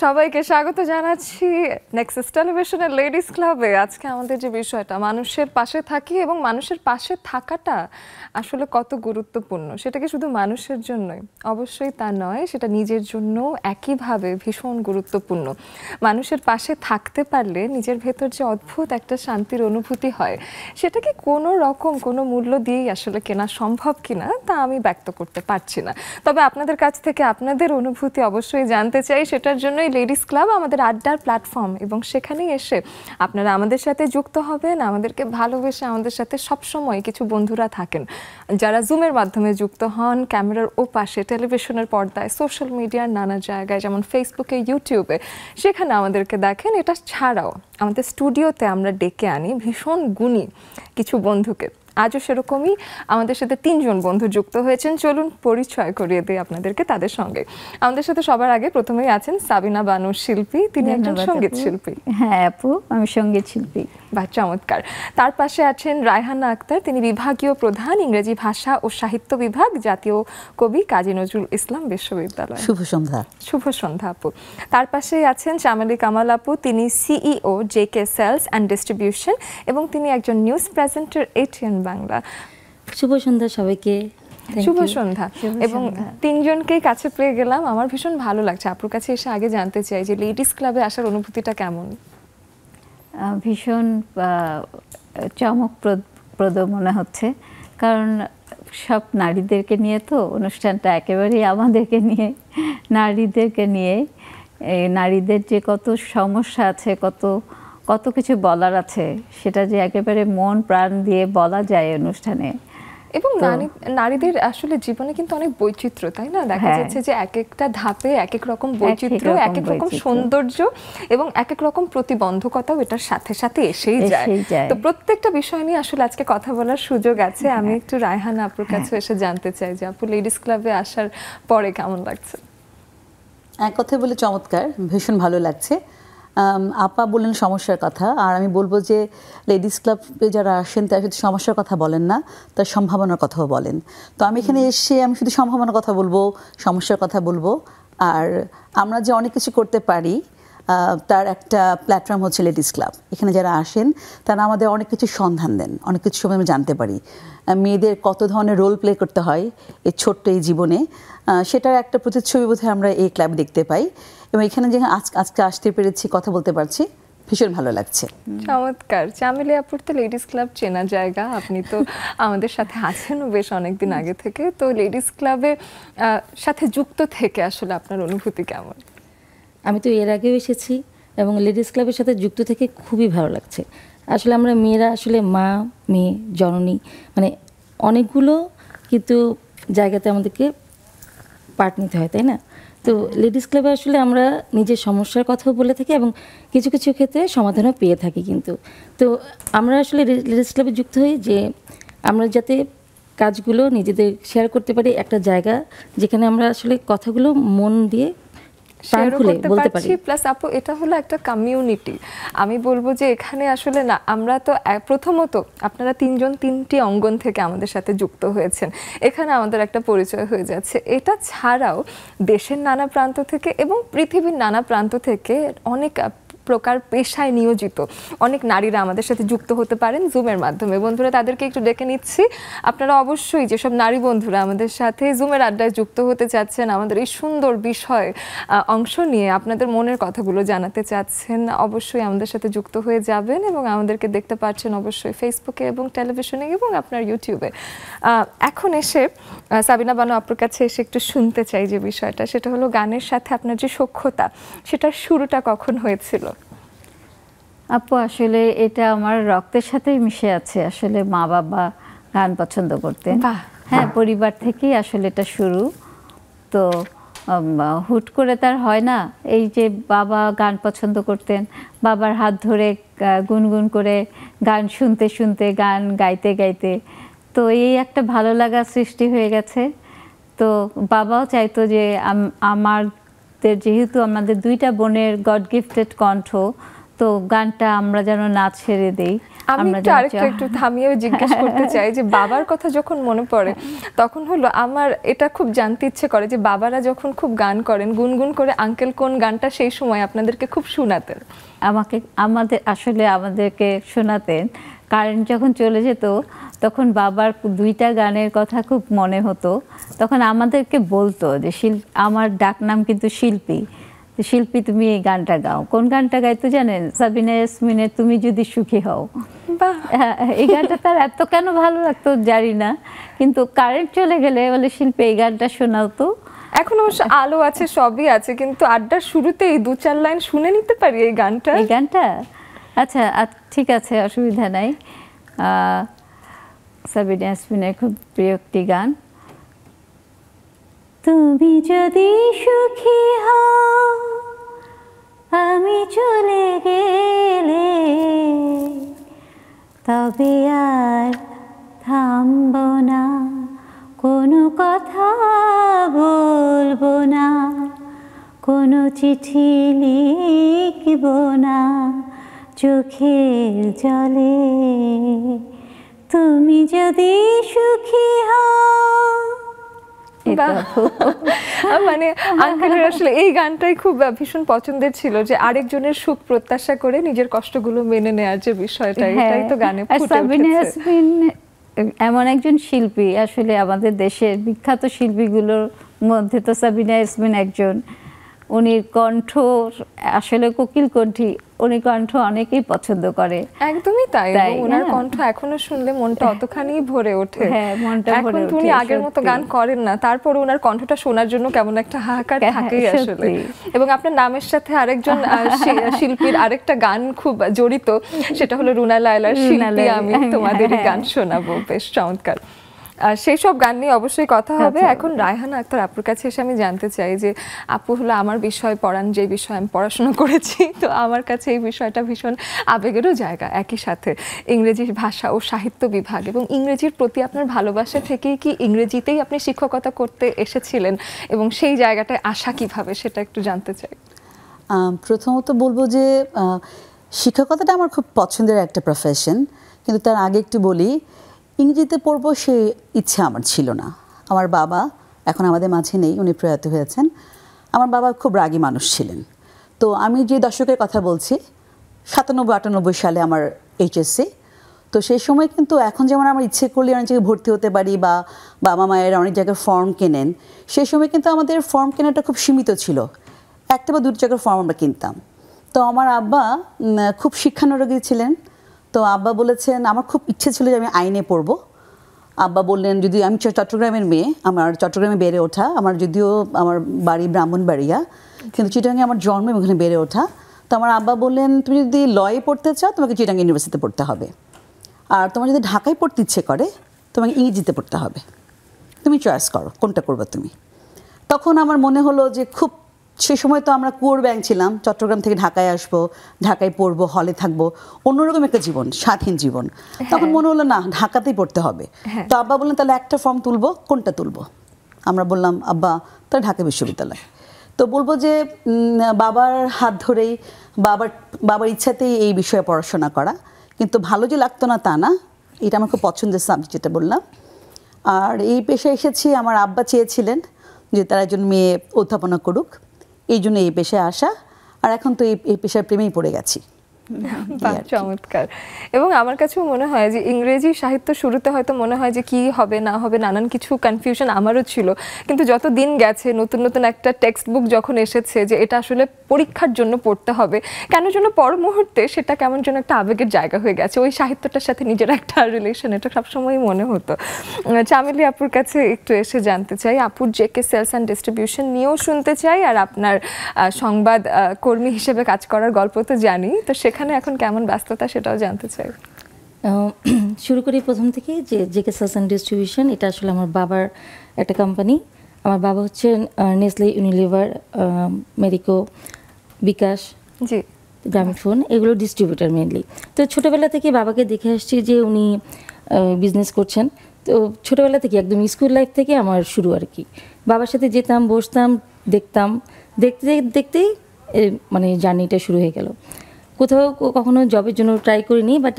সবাইকে স্বাগত জানাচ্ছি নেক্সাস টেলিভিশনের লেডিস ক্লাবে। আজকে আমাদের যে বিষয়টা, মানুষের পাশে থাকি এবং মানুষের পাশে থাকাটা আসলে কত গুরুত্বপূর্ণ, সেটা কি শুধু মানুষের জন্যই? অবশ্যই তা নয়, সেটা নিজের জন্য একইভাবে ভীষণ গুরুত্বপূর্ণ। মানুষের পাশে থাকতে পারলে নিজের ভেতর যে অদ্ভুত একটা শান্তির অনুভূতি হয়, সেটা কি কোনো রকম কোনো মূল্য দিয়েই আসলে কেনা সম্ভব কিনা তা আমি ব্যক্ত করতে পারছি না। তবে আপনাদের কাছ থেকে আপনাদের অনুভূতি অবশ্যই জানতে চাই। সেটার জন্যই লেডিস ক্লাব আমাদের আড্ডার প্ল্যাটফর্ম, এবং সেখানেই এসে আপনারা আমাদের সাথে যুক্ত হবেন। আমাদেরকে ভালোবেসে আমাদের সাথে সবসময় কিছু বন্ধুরা থাকেন যারা জুমের মাধ্যমে যুক্ত হন, ক্যামেরার ওপাশে, টেলিভিশনের পর্দায়, সোশ্যাল মিডিয়ার নানা জায়গায়, যেমন ফেসবুকে, ইউটিউবে, সেখানে আমাদেরকে দেখেন। এটা ছাড়াও আমাদের স্টুডিওতে আমরা ডেকে আনি ভীষণ গুণী কিছু বন্ধুকে। আজও সেরকমই আমাদের সাথে 3 জন বন্ধু যুক্ত হয়েছেন। চলুন পরিচয় করিয়ে দিই আপনাদেরকে তাদের সঙ্গে। আমাদের সাথে সবার আগে প্রথমেই আছেন সাবিনা বানু শিল্পী, তিনি একজন সঙ্গীত শিল্পী। হ্যাঁ আপু, আমি সঙ্গীত শিল্পী। বাহ, চমৎকার। তার পাশে আছেন রায়হানা আক্তার, তিনি বিভাগীয় প্রধান, ইংরেজি ভাষা ও সাহিত্য বিভাগ, জাতীয় কবি কাজী নজরুল ইসলাম বিশ্ববিদ্যালয়। শুভ সন্ধ্যা। শুভ সন্ধ্যা আপু। তার পাশেই আছেন চামেলি কামাল আপু, তিনি CEO JK sales and distribution, এবং তিনি একজন নিউজ প্রেজেন্টার এটিএন বাংলা। শুভ সন্ধ্যা সবাইকে। শুভ সন্ধ্যা। এবং 3 জনকেই কাছে পেয়ে গেলাম, আমার ভীষণ ভালো লাগছে। আপুর কাছে এসে আগে জানতে চাই যে লেডিস ক্লাবে আসার অনুভূতিটা কেমন? ভীষণ চমকপ্রদ মনে হচ্ছে, কারণ সব নারীদেরকে নিয়ে তো অনুষ্ঠানটা, একেবারেই আমাদেরকে নিয়ে, নারীদেরকে নিয়ে। নারীদের যে কত সমস্যা আছে, কত কিছু বলার আছে, সেটা যে একেবারে মন প্রাণ দিয়ে বলা যায় অনুষ্ঠানে। এবং নারীদের আসলে জীবনে কিন্তু অনেক বৈচিত্র্য, তাই না? দেখা যাচ্ছে যে এক একটা ধাপে এক এক রকম বৈচিত্র্য, এক এক রকম সৌন্দর্য এবং এক এক রকম প্রতিবন্ধকতাও এটার সাথে সাথে এসেই যায়। তো প্রত্যেকটা বিষয় নিয়ে আসলে আজকে কথা বলার সুযোগ আছে। আমি একটু রায়হানা আপুর কাছে এসে জানতে চাই যে আপু লেডিস ক্লাবে আসার পরে কেমন লাগছে? এক কথায় বলে চমৎকার, ভীষণ ভালো লাগছে। আপা বললেন সমস্যার কথা, আর আমি বলবো যে লেডিস ক্লাবে যারা আসেন তারা শুধু সমস্যার কথা বলেন না, তার সম্ভাবনার কথাও বলেন। তো আমি এখানে এসে আমি শুধু সম্ভাবনার কথা বলবো, সমস্যার কথা বলবো। আর আমরা যে অনেক কিছু করতে পারি তার একটা প্ল্যাটফর্ম হচ্ছে লেডিস ক্লাব। এখানে যারা আসেন তারা আমাদের অনেক কিছু সন্ধান দেন, অনেক কিছু সময় আমি জানতে পারি মেয়েদের কত ধরনের রোল প্লে করতে হয় এই ছোট্ট এই জীবনে। সেটার একটা প্রতিচ্ছবি বোধহয় আমরা এই ক্লাবে দেখতে পাই, এবং এখানে যে আজকে আসতে পেরেছি, কথা বলতে পারছি, ভীষণ ভালো লাগছে। চমৎকার। চামেলি আপুর তো লেডিস ক্লাব চেনা জায়গা, আপনি তো আমাদের সাথে আছেন বেশ অনেকদিন আগে থেকে। তো লেডিস ক্লাবে সাথে যুক্ত থেকে আসলে আপনার অনুভূতি কেমন? আমি তো এর আগেও এসেছি এবং লেডিস ক্লাবের সাথে যুক্ত থেকে খুবই ভালো লাগছে। আসলে আমরা মেয়েরা আসলে মা, মেয়ে, জননী, মানে অনেকগুলো কিন্তু জায়গাতে আমাদেরকে পার্ট নিতে হয়, তাই না? তো লেডিস ক্লাবে আসলে আমরা নিজের সমস্যার কথাও বলে থাকি এবং কিছু কিছু ক্ষেত্রে সমাধানও পেয়ে থাকি। কিন্তু তো আমরা আসলে লেডিস ক্লাবে যুক্ত হই যে আমরা যাতে কাজগুলো নিজেদের শেয়ার করতে পারি, একটা জায়গা যেখানে আমরা আসলে কথাগুলো মন দিয়ে বলতে পারি। প্লাস আপু এটা হলো একটা কমিউনিটি। আমি বলবো যে এখানে আসলে না, আমরা তো প্রথমত আপনারা 3 জন 3টি অঙ্গন থেকে আমাদের সাথে যুক্ত হয়েছেন, এখানে আমাদের একটা পরিচয় হয়ে যাচ্ছে। এটা ছাড়াও দেশের নানা প্রান্ত থেকে এবং পৃথিবীর নানা প্রান্ত থেকে অনেক প্রকার পেশায় নিয়োজিত অনেক নারীরা আমাদের সাথে যুক্ত হতে পারেন জুমের মাধ্যমে। বন্ধুরা, তাদেরকে একটু ডেকে নিচ্ছি। আপনারা অবশ্যই যেসব নারী বন্ধুরা আমাদের সাথে জুমের আড্ডায় যুক্ত হতে চাচ্ছেন, আমাদের এই সুন্দর বিষয় অংশ নিয়ে আপনাদের মনের কথাগুলো জানাতে চাচ্ছেন, অবশ্যই আমাদের সাথে যুক্ত হয়ে যাবেন। এবং আমাদেরকে দেখতে পাচ্ছেন অবশ্যই ফেসবুকে এবং টেলিভিশনে এবং আপনার ইউটিউবে। এখন এসে সাবিনা বানু আপুর কাছে এসে একটু শুনতে চাই যে বিষয়টা, সেটা হলো গানের সাথে আপনার যে সখ্যতা, সেটার শুরুটা কখন হয়েছিল? আপু আসলে এটা আমার রক্তের সাথেই মিশে আছে। আসলে মা বাবা গান পছন্দ করতেন, হ্যাঁ, পরিবার থেকেই আসলে এটা শুরু। তো হুট করে তার হয় না, এই যে বাবা গান পছন্দ করতেন, বাবার হাত ধরে গুনগুন করে গান শুনতে শুনতে, গান গাইতে গাইতে, তো এই একটা ভালো লাগা সৃষ্টি হয়ে গেছে। তো বাবাও চাইতো যে আমাদের, যেহেতু আমাদের 2টা বোনের গড গিফটেড কণ্ঠ, তো গানটা আমরা যেন না ছেড়ে দেই। আমি একটু আরেকটু একটু থামিয়ে জিজ্ঞেস করতে চাই যে বাবার কথা যখন মনে পড়ে তখন হলো আমার এটা খুব জানতে ইচ্ছে করে যে বাবারা যখন খুব গান করেন গুনগুন করে আঙ্কেল কোন গানটা সেই সময় আপনাদেরকে খুব শোনাতেন? আমাদেরকে শোনাতেন। কারেন্ট যখন চলে যেত তখন বাবার 2টা গানের কথা খুব মনে হতো। তখন আমাদেরকে বলতো যে আমার ডাকনাম কিন্তু শিল্পী, শিল্পী তুমি এই গানটা গাও। কোন গানটা গাইতো জানেন? সাবিনা ইয়াসমিনের তুমি যদি সুখী হও। এই গানটা তার এত কেন ভালো লাগতো জানি না, কিন্তু কারেন্ট চলে গেলে বলে শিল্পী এই গানটা শোনাতো। এখন অবশ্য আলো আছে, সবই আছে, কিন্তু আড্ডার শুরুতেই 2-4 লাইন শুনে নিতে পারি এই গানটা। আচ্ছা ঠিক আছে, অসুবিধা নাই। সাবিনা ইয়াসমিনের খুব প্রিয় একটি গান। তুমি যদি সুখী হও আমি চলে গেলে তবে আর থামব না, কোনো কথা বলবো না, কোনো চিঠি লিখব না চোখের জলে, তুমি যদি সুখী হও। মানে আঙ্কেলের আসলে এই গানটাই খুব ভীষণ পছন্দের ছিল, যে আরেকজনের সুখ প্রত্যাশা করে নিজের কষ্টগুলো মেনে নেওয়ার যে বিষয়টা, এটাই তো গানে ফুটে উঠেছে। এমন একজন শিল্পী, আসলে আমাদের দেশের বিখ্যাত শিল্পীগুলোর মধ্যে তো সাবিনা ইয়াসমিন একজন। উনি কণ্ঠ আসলে কোকিল কণ্ঠী, উনি কণ্ঠ অনেকেই পছন্দ করে। একদমই তাই, ওনার কণ্ঠ এখনো শুনলে মনটা অতখানি ভরে ওঠে। এখন উনি আগের মতো গান করেন না, তারপর ওনার কণ্ঠটা শোনার জন্য কেমন একটা হাহাকার থাকেই আসলে। এবং আপনার নামের সাথে আরেকজন শিল্পীর আরেকটা গান খুব জড়িত, সেটা হলো রুনা লায়লার শিল্পী আমি তোমাদেরই গান শোনাবো। বেশ চমৎকার। সেই সব গান নিয়ে অবশ্যই কথা হবে। এখন রায়হানা আক্তার আপুর কাছে এসে আমি জানতে চাই যে আপু হলো আমার বিষয় পড়ান, যে বিষয়ে আমি পড়াশোনা করেছি, তো আমার কাছে এই বিষয়টা ভীষণ আবেগেরও জায়গা। একই সাথে ইংরেজি ভাষা ও সাহিত্য বিভাগ এবং ইংরেজির প্রতি আপনার ভালোবাসা থেকেই কি ইংরেজিতেই আপনি শিক্ষকতা করতে এসেছিলেন, এবং সেই জায়গাটায় আসা কিভাবে সেটা একটু জানতে চাই। প্রথমত বলবো যে শিক্ষকতাটা আমার খুব পছন্দের একটা প্রফেশন, কিন্তু তার আগে একটু বলি, ইংরেজিতে পড়বো সে ইচ্ছা আমার ছিল না। আমার বাবা এখন আমাদের মাঝে নেই, উনি প্রয়াত হয়েছেন। আমার বাবা খুব রাগী মানুষ ছিলেন। তো আমি যে দশকের কথা বলছি, 97-98 সালে আমার এইচএসসি। তো সেই সময় কিন্তু এখন যেমন আমার ইচ্ছে করলে অনেক জায়গায় ভর্তি হতে পারি, বা বাবা মায়ের অনেক জায়গায় ফর্ম কেনেন, সেই সময় কিন্তু আমাদের ফর্ম কেনাটা খুব সীমিত ছিল। 1 বা 2 জায়গার ফর্ম আমরা কিনতাম। তো আমার আব্বা খুব শিক্ষানুরাগী ছিলেন। তো আব্বা বলেছেন, আমার খুব ইচ্ছে ছিল যে আমি আইনে পড়বো। আব্বা বললেন, যদি আমি চট্টগ্রামের মেয়ে, আমার চট্টগ্রামে বেড়ে ওঠা, আমার যদিও আমার বাড়ি ব্রাহ্মণবাড়িয়া, কিন্তু চিটাগাঙে আমার জন্ম এবং ওখানে বেড়ে ওঠা। তো আমার আব্বা বললেন, তুমি যদি লয়ে পড়তে চাও তোমাকে চিটাগাং ইউনিভার্সিটিতে পড়তে হবে, আর তোমার যদি ঢাকায় পড়তে ইচ্ছে করে তোমাকে ইংরেজিতে পড়তে হবে, তুমি চয়েস করো কোনটা করবে তুমি। তখন আমার মনে হলো যে খুব, সেই সময় তো আমরা কুয়োর ব্যাংক ছিলাম, চট্টগ্রাম থেকে ঢাকায় আসবো, ঢাকায় পড়বো, হলে থাকবো, অন্যরকম একটা জীবন, স্বাধীন জীবন। তখন মনে হলো না, ঢাকাতেই পড়তে হবে। তো আব্বা বললেন, তাহলে একটা ফর্ম তুলবো, কোনটা তুলবো? আমরা বললাম, আব্বা তাহলে ঢাকা বিশ্ববিদ্যালয়। তো বলবো যে বাবার হাত ধরেই, বাবার ইচ্ছাতেই এই বিষয়ে পড়াশোনা করা, কিন্তু ভালো যে লাগতো না তা না, এটা আমার খুব পছন্দের সাবজেক্ট, যেটা বললাম। আর এই পেশায় এসেছি, আমার আব্বা চেয়েছিলেন যে তার একজন মেয়ে অধ্যাপনা করুক, এই জন্য এই পেশায় আসা। আর এখন তো এই পেশার প্রেমেই পড়ে গেছি। চমৎকার। এবং আমার কাছেও মনে হয় যে ইংরেজি সাহিত্য শুরুতে হয়তো মনে হয় যে কি হবে না হবে, নানান কিছু কনফিউশন আমারও ছিল, কিন্তু যত দিন গেছে, নতুন নতুন একটা টেক্সট বুক যখন এসেছে যে এটা আসলে পরীক্ষার জন্য পড়তে হবে, কেন জন্য পর মুহূর্তে সেটা কেমন যেন একটা আবেগের জায়গা হয়ে গেছে, ওই সাহিত্যটার সাথে নিজের একটা রিলেশন, এটা সবসময়ই মনে হতো। চামেলি আপুর কাছে একটু এসে জানতে চাই, আপুর জেকে সেলস অ্যান্ড ডিস্ট্রিবিউশন নিয়েও শুনতে চাই, আর আপনার সংবাদ কর্মী হিসেবে কাজ করার গল্প তো জানি, তো সেখানে এখন কেমন ব্যস্ততা সেটাও জানতে চাই। শুরু করি প্রথম থেকে, যে জেকে সেলস অ্যান্ড ডিস্ট্রিবিউশন এটা আসলে আমার বাবার একটা কোম্পানি। আমার বাবা হচ্ছে নেসলে, ইউনিলিভার, মেরিকো, বিকাশ, জি, গ্রামীণফোন, এগুলো ডিস্ট্রিবিউটার মেনলি। তো ছোটোবেলা থেকে বাবাকে দেখে আসছি যে উনি বিজনেস করছেন। তো ছোটোবেলা থেকে একদম স্কুল লাইফ থেকে আমার শুরু আর কি। বাবার সাথে যেতাম, বসতাম, দেখতাম, দেখতে দেখতেই মানে জার্নিটা শুরু হয়ে গেল। কোথাও কখনো জবের জন্য ট্রাই করিনি, বাট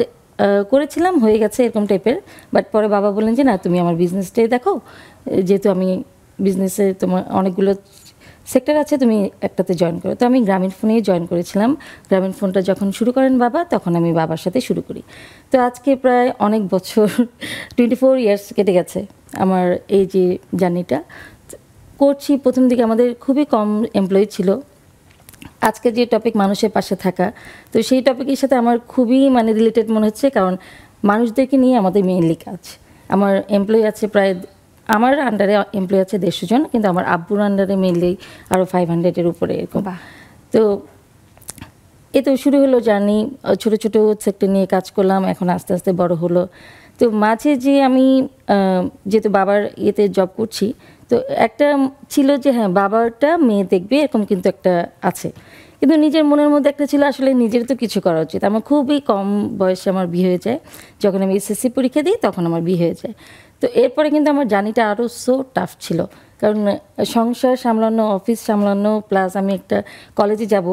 করেছিলাম, হয়ে গেছে এরকম টাইপের। বাট পরে বাবা বললেন যে না, তুমি আমার বিজনেসটাই দেখো, যেহেতু আমি বিজনেসে তোমার অনেকগুলো সেক্টর আছে, তুমি একটাতে জয়েন করো। তো আমি গ্রামীণ ফোনেই জয়েন করেছিলাম। গ্রামীণ ফোনটা যখন শুরু করেন বাবা, তখন আমি বাবার সাথে শুরু করি। তো আজকে প্রায় অনেক বছর 24 ইয়ার্স কেটে গেছে আমার এই যে জার্নিটা করছি। প্রথম দিকে আমাদের খুবই কম এমপ্লয়ি ছিল। আজকে যে টপিক মানুষের পাশে থাকা, তো সেই টপিকের সাথে আমার খুবই মানে রিলেটেড মনে হচ্ছে, কারণ মানুষদেরকে নিয়ে আমাদের মেইনলি কাজ। আমার এমপ্লয়ি আছে প্রায়, আমার আন্ডারে এমপ্লয়ি আছে 150 জন, কিন্তু আমার আব্বুর আন্ডারে মেইনলি আরও 500-এর উপরে এরকম। তো এ তো শুরু হলো জার্নি, ছোট ছোট সেক্টর নিয়ে কাজ করলাম, এখন আস্তে আস্তে বড় হলো। তো মাঝে যে আমি যেহেতু বাবার ইয়েতে জব করছি, তো একটা ছিল যে হ্যাঁ বাবারটা মেয়ে দেখবে এরকম কিন্তু একটা আছে, কিন্তু নিজের মনের মধ্যে একটা ছিল আসলে নিজের তো কিছু করা উচিত। আমার খুবই কম বয়সে আমার বিয়ে হয়ে যায়, যখন আমি এসএসসি পরীক্ষা দিই তখন আমার বিয়ে হয়ে যায়। তো এরপরে কিন্তু আমার জার্নিটা আরও সো টাফ ছিল, কারণ সংসার সামলানো, অফিস সামলানো, প্লাস আমি একটা কলেজে যাব,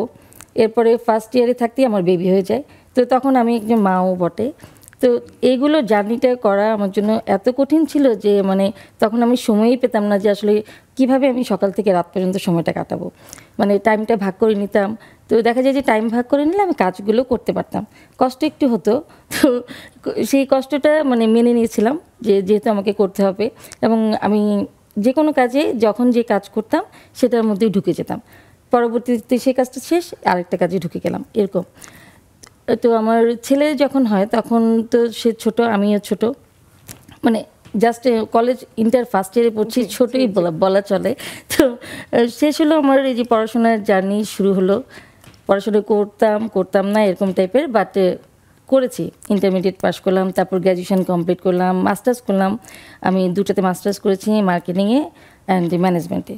এরপরে ফার্স্ট ইয়ারে থাকতেই আমার বেবি হয়ে যায়। তো তখন আমি একজন মাও বটে। তো এইগুলো জার্নিটা করা আমার জন্য এত কঠিন ছিল যে মানে তখন আমি সময়ই পেতাম না যে আসলে কিভাবে আমি সকাল থেকে রাত পর্যন্ত সময়টা কাটাবো, মানে টাইমটা ভাগ করে নিতাম। তো দেখা যায় যে টাইম ভাগ করে নিলে আমি কাজগুলো করতে পারতাম, কষ্ট একটু হতো। তো সেই কষ্টটা মানে মেনে নিয়েছিলাম যে যেহেতু আমাকে করতে হবে, এবং আমি যে কোনো কাজে যখন যে কাজ করতাম সেটার মধ্যেই ঢুকে যেতাম, পরবর্তীতে সেই কাজটা শেষ আরেকটা কাজে ঢুকে গেলাম এরকম। তো আমার ছেলে যখন হয় তখন তো সে ছোট, আমিও ছোট, মানে জাস্ট কলেজ ইন্টার ফার্স্ট ইয়ারে পড়ছি, ছোটই বলা চলে। তো শেষ হলো আমার এই যে পড়াশোনার জার্নি শুরু হলো। পড়াশোনা করতাম না এরকম টাইপের, বাট করেছি। ইন্টারমিডিয়েট পাস করলাম, তারপর গ্র্যাজুয়েশন কমপ্লিট করলাম, মাস্টার্স করলাম। আমি দুটাতে মাস্টার্স করেছি, মার্কেটিংয়ে অ্যান্ড ম্যানেজমেন্টে।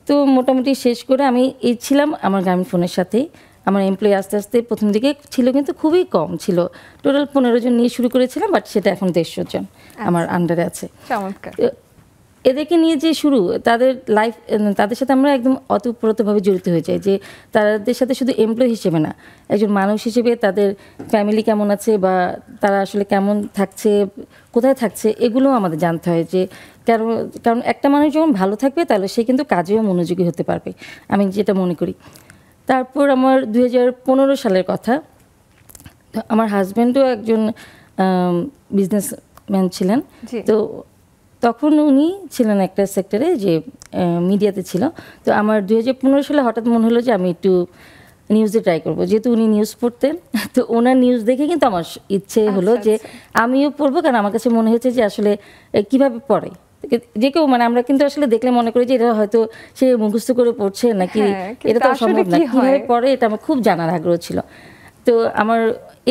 তো মোটামুটি শেষ করে আমি এই ছিলাম আমার গ্রামীণ ফোনের সাথেই। আমার এমপ্লয়ি আস্তে আস্তে প্রথম দিকে ছিল কিন্তু খুবই কম ছিল, টোটাল 15 জন নিয়ে শুরু করেছিলাম, বাট সেটা এখন 150 জন আমার আন্ডারে আছে। চমৎকার। এদেরকে নিয়ে যে শুরু, তাদের লাইফ, তাদের সাথে আমরা একদম অতপ্রতভাবে জড়িত হয়ে যাই, যে তাদের সাথে শুধু এমপ্লয়ি হিসেবে না, একজন মানুষ হিসেবে তাদের ফ্যামিলি কেমন আছে বা তারা আসলে কেমন থাকছে, কোথায় থাকছে, এগুলোও আমাদের জানতে হয়। যে কারণ একটা মানুষ যখন ভালো থাকবে তাহলে সে কিন্তু কাজেও মনোযোগী হতে পারবে, আমি যেটা মনে করি। তারপর আমার 2015 সালের কথা, আমার হাজব্যান্ডও একজন বিজনেসম্যান ছিলেন। তো তখন উনি ছিলেন একটা সেক্টরে যে মিডিয়াতে ছিল। তো আমার 2015 সালে হঠাৎ মনে হলো যে আমি একটু নিউজে ট্রাই করবো, যেহেতু উনি নিউজ পড়তেন। তো ওনার নিউজ দেখে কিন্তু আমার ইচ্ছে হলো যে আমিও পড়বো, কারণ আমার কাছে মনে হয়েছে যে আসলে কিভাবে পড়ে যে কেউ, মানে আমরা কিন্তু আসলে দেখলে মনে করি যে এটা হয়তো সে মুখস্থ করে পড়ছে নাকি, এটা তো সম্ভব না, কিভাবে পড়ে এটা আমার খুব জানার আগ্রহ ছিল। তো আমার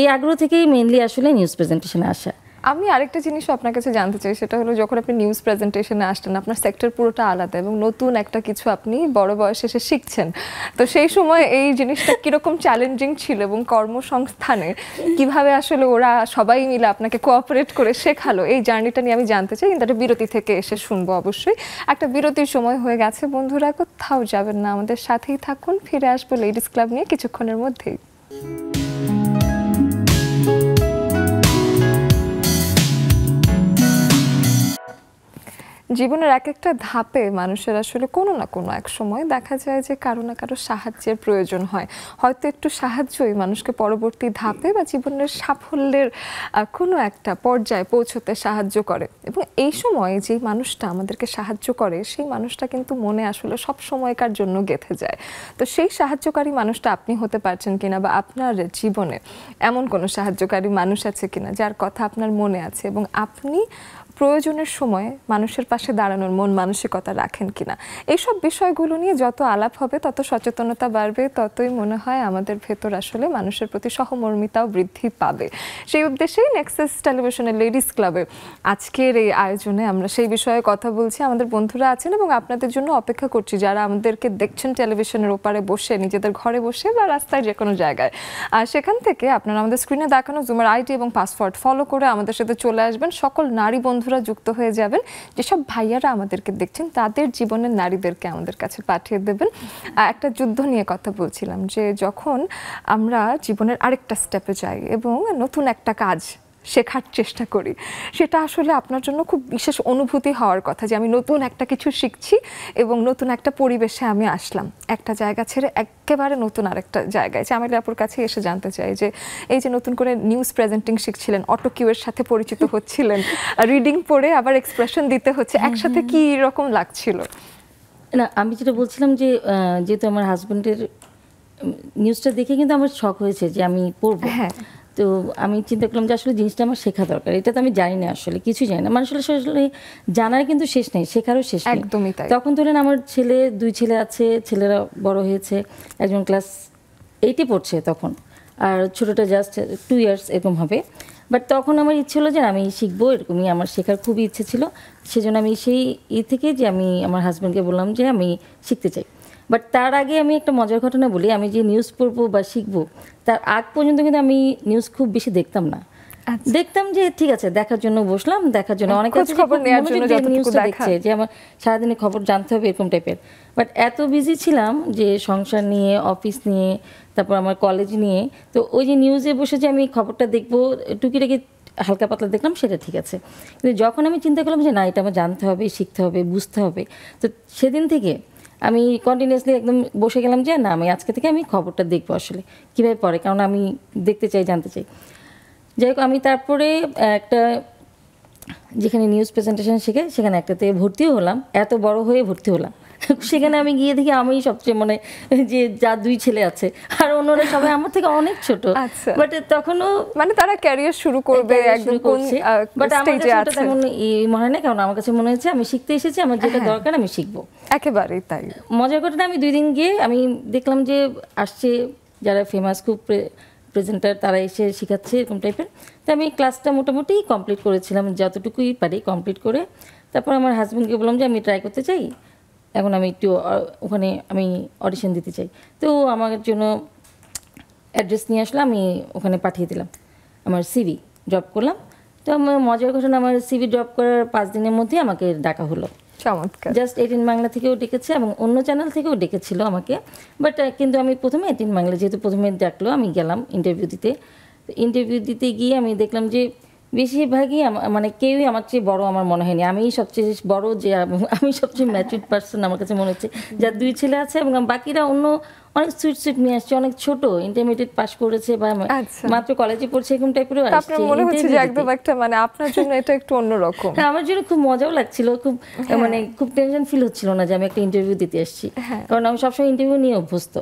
এই আগ্রহ থেকেই মেইনলি আসলে নিউজ প্রেজেন্টেশনে আসা। আমি আরেকটা জিনিস আপনার কাছে জানতে চাই, সেটা হলো যখন আপনি নিউজ প্রেজেন্টেশনে আসতেন, আপনার সেক্টর পুরোটা আলাদা এবং নতুন একটা কিছু আপনি বড় বয়সে এসে শিখছেন। তো সেই সময় এই জিনিসটা কিরকম চ্যালেঞ্জিং ছিল এবং কর্মসংস্থানে কিভাবে আসলে ওরা সবাই মিলে আপনাকে কোঅপারেট করে শেখালো, এই জার্নিটা নিয়ে আমি জানতে চাই। কিন্তু একটা বিরতি থেকে এসে শুনবো অবশ্যই। একটা বিরতির সময় হয়ে গেছে, বন্ধুরা কোথাও যাবেন না, আমাদের সাথেই থাকুন। ফিরে আসবো লেডিস ক্লাব নিয়ে কিছুক্ষণের মধ্যেই। জীবনের এক একটা ধাপে মানুষের আসলে কোনো না কোনো এক সময় দেখা যায় যে কারো না কারো সাহায্যের প্রয়োজন হয়। হয়তো একটু সাহায্যই মানুষকে পরবর্তী ধাপে বা জীবনের সাফল্যের কোনো একটা পর্যায়ে পৌঁছতে সাহায্য করে। এবং এই সময় যে মানুষটা আমাদেরকে সাহায্য করে সেই মানুষটা কিন্তু মনে আসলে সব সময়কার জন্য গেঁথে যায়। তো সেই সাহায্যকারী মানুষটা আপনি হতে পারছেন কিনা, বা আপনার জীবনে এমন কোনো সাহায্যকারী মানুষ আছে কিনা যার কথা আপনার মনে আছে এবং আপনি প্রয়োজনের সময় মানুষের পাশে দাঁড়ানোর মন মানসিকতা রাখেন কিনা, এইসব বিষয়গুলো নিয়ে যত আলাপ হবে তত সচেতনতা বাড়বে, ততই মনে হয় আমাদের ভেতর আসলে মানুষের প্রতি সহমর্মিতাও বৃদ্ধি পাবে। সেই উদ্দেশ্যেই নেক্সাস টেলিভিশনের লেডিস ক্লাবে আজকের এই আয়োজনে আমরা সেই বিষয়ে কথা বলছি। আমাদের বন্ধুরা আছেন এবং আপনাদের জন্য অপেক্ষা করছি, যারা আমাদেরকে দেখছেন টেলিভিশনের ওপারে বসে, নিজেদের ঘরে বসে বা রাস্তায় যে কোনো জায়গায়। আর সেখান থেকে আপনারা আমাদের স্ক্রিনে দেখানো জুমের আইডি এবং পাসওয়ার্ড ফলো করে আমাদের সাথে চলে আসবেন। সকল নারী বন্ধু বন্ধুরা যুক্ত হয়ে যাবেন, যেসব ভাইয়ারা আমাদেরকে দেখছেন তাদের জীবনের নারীদেরকে আমাদের কাছে পাঠিয়ে দেবেন। একটা যুদ্ধ নিয়ে কথা বলছিলাম যে যখন আমরা জীবনের আরেকটা স্টেপে যাই এবং নতুন একটা কাজ শেখার চেষ্টা করি, সেটা আসলে আপনার জন্য খুব বিশেষ অনুভূতি হওয়ার কথা যে আমি নতুন একটা কিছু শিখছি এবং নতুন একটা পরিবেশে আমি আসলাম, একটা জায়গা ছেড়ে একেবারে নতুন আরেকটা জায়গায়। চামেলি আপুর কাছে এসে জানতে চাই যে এই যে নতুন করে নিউজ প্রেজেন্টিং শিখছিলেন, অটো কিউয়ের সাথে পরিচিত হচ্ছিলেন, রিডিং পড়ে আবার এক্সপ্রেশন দিতে হচ্ছে, একসাথে কি রকম লাগছিল? না, আমি যেটা বলছিলাম যে যেহেতু আমার হাজবেন্ডের নিউজটা দেখে কিন্তু আমার শখ হয়েছে যে আমি পড়বো। হ্যাঁ। তো আমি চিন্তা করলাম যে আসলে জিনিসটা আমার শেখা দরকার। এটা তো আমি জানি না, আসলে কিছুই জানি না। মানুষ আসলে জানার কিন্তু শেষ নেই, শেখারও শেষ নেই। একদমই তাই। তখন ধরেন আমার দুই ছেলে আছে, ছেলেরা বড় হয়েছে, একজন ক্লাস 8-এ পড়ছে তখন, আর ছোটটা জাস্ট 2 ইয়ার্স এরকম হবে। বাট তখন আমার ইচ্ছে হলো যে আমি শিখবো, এরকমই আমার শেখার খুবই ইচ্ছে ছিল। সেজন্য আমি সেই থেকে যে আমি আমার হাজব্যান্ডকে বললাম যে আমি শিখতে চাই। বাট তার আগে আমি একটা মজার ঘটনা বলি, আমি যে নিউজ পড়বো বা শিখবো তার আগ পর্যন্ত কিন্তু আমি নিউজ খুব বেশি দেখতাম না। দেখতাম যে ঠিক আছে, দেখার জন্য বসলাম, দেখার জন্য অনেক খবর নেওয়ার জন্য নিউজটা দেখছে যে আমার সারাদিনে খবর জানতে হবে এরকম টাইপের। বাট এত বিজি ছিলাম যে সংসার নিয়ে, অফিস নিয়ে, তারপর আমার কলেজ নিয়ে, তো ওই যে নিউজে বসে যে আমি খবরটা দেখবো টুকিটাকি হালকা পাতলা দেখলাম, সেটা ঠিক আছে। কিন্তু যখন আমি চিন্তা করলাম যে না, এটা আমার জানতে হবে, শিখতে হবে, বুঝতে হবে, তো সেদিন থেকে আমি কন্টিনিউয়াসলি একদম বসে গেলাম যে না, আমি আজকে থেকে আমি খবরটা দেখবো আসলে কীভাবে পড়ে, কারণ আমি দেখতে চাই, জানতে চাই। যাই হোক, আমি তারপরে একটা যেখানে নিউজ প্রেজেন্টেশন শিখে সেখানে একটাতে ভর্তিও হলাম, এত বড় হয়ে ভর্তি হলাম। সেখানে আমি গিয়ে দেখি আমি সবচেয়ে মানে যে যার 2 ছেলে আছে, আর অন্যরা সবাই আমার থেকে অনেক ছোট। বাট তখনও মানে তারা ক্যারিয়ার শুরু করবে, একদম কোন স্টেজে আছে তেমন মনে হয় না, কারণ আমার কাছে মনে হচ্ছে আমি শিখতে এসেছি, আমার যেটা দরকার আমি শিখবো। একেবারেই তাই। মজার ঘটনা, আমি 2 দিন গিয়ে আমি দেখলাম যে আসছে যারা ফেমাস খুব প্রেজেন্টার, তারা এসে শেখাচ্ছে এরকম টাইপের। তো আমি ক্লাসটা মোটামুটি কমপ্লিট করেছিলাম, যতটুকুই পারি কমপ্লিট করে তারপর আমার হাজব্যান্ডকে বললাম যে আমি ট্রাই করতে চাই, এখন আমি একটু ওখানে আমি অডিশন দিতে চাই। তো আমার জন্য অ্যাড্রেস নিয়ে আসলে আমি ওখানে পাঠিয়ে দিলাম আমার সিভি, ড্রপ করলাম। তো আমার মজার ঘটনা, আমার সিভি ড্রপ করার 5 দিনের মধ্যে আমাকে ডাকা হলো। চমৎকার। জাস্ট 18 বাংলা থেকেও ডেকেছে এবং অন্য চ্যানেল থেকেও ডেকেছিল আমাকে। বাট কিন্তু আমি প্রথমে 18 বাংলা যেহেতু প্রথমে ডাকলো, আমি গেলাম ইন্টারভিউ দিতে। ইন্টারভিউ দিতে গিয়ে আমি দেখলাম যে বেশিরভাগই মানে কেউই আমার চেয়ে বড় আমার মনে হয়নি। আমি সবচেয়ে বড়, যে আমি সবচেয়ে ম্যাচুরড পার্সন আমার কাছে মনে হচ্ছে, যার 2 ছেলে আছে, এবং বাকিরা অন্য অনেক সুইট নিয়ে আসছে, অনেক ছোট, ইন্টারমিডিয়েট পাস করেছে বা মাত্র কলেজে পড়ছে, এরকম টাইপেরও আসছে। আপনার মনে হচ্ছে যে একদম একটা মানে আপনার জন্য এটা একটু অন্যরকম। হ্যাঁ, আমার জন্য খুব মজাও লাগছিল, খুব মানে খুব টেনশন ফিল হচ্ছিল না যে আমি একটা ইন্টারভিউ দিতে আসছি, কারণ আমি সবসময় ইন্টারভিউ নিয়ে অভ্যস্ত।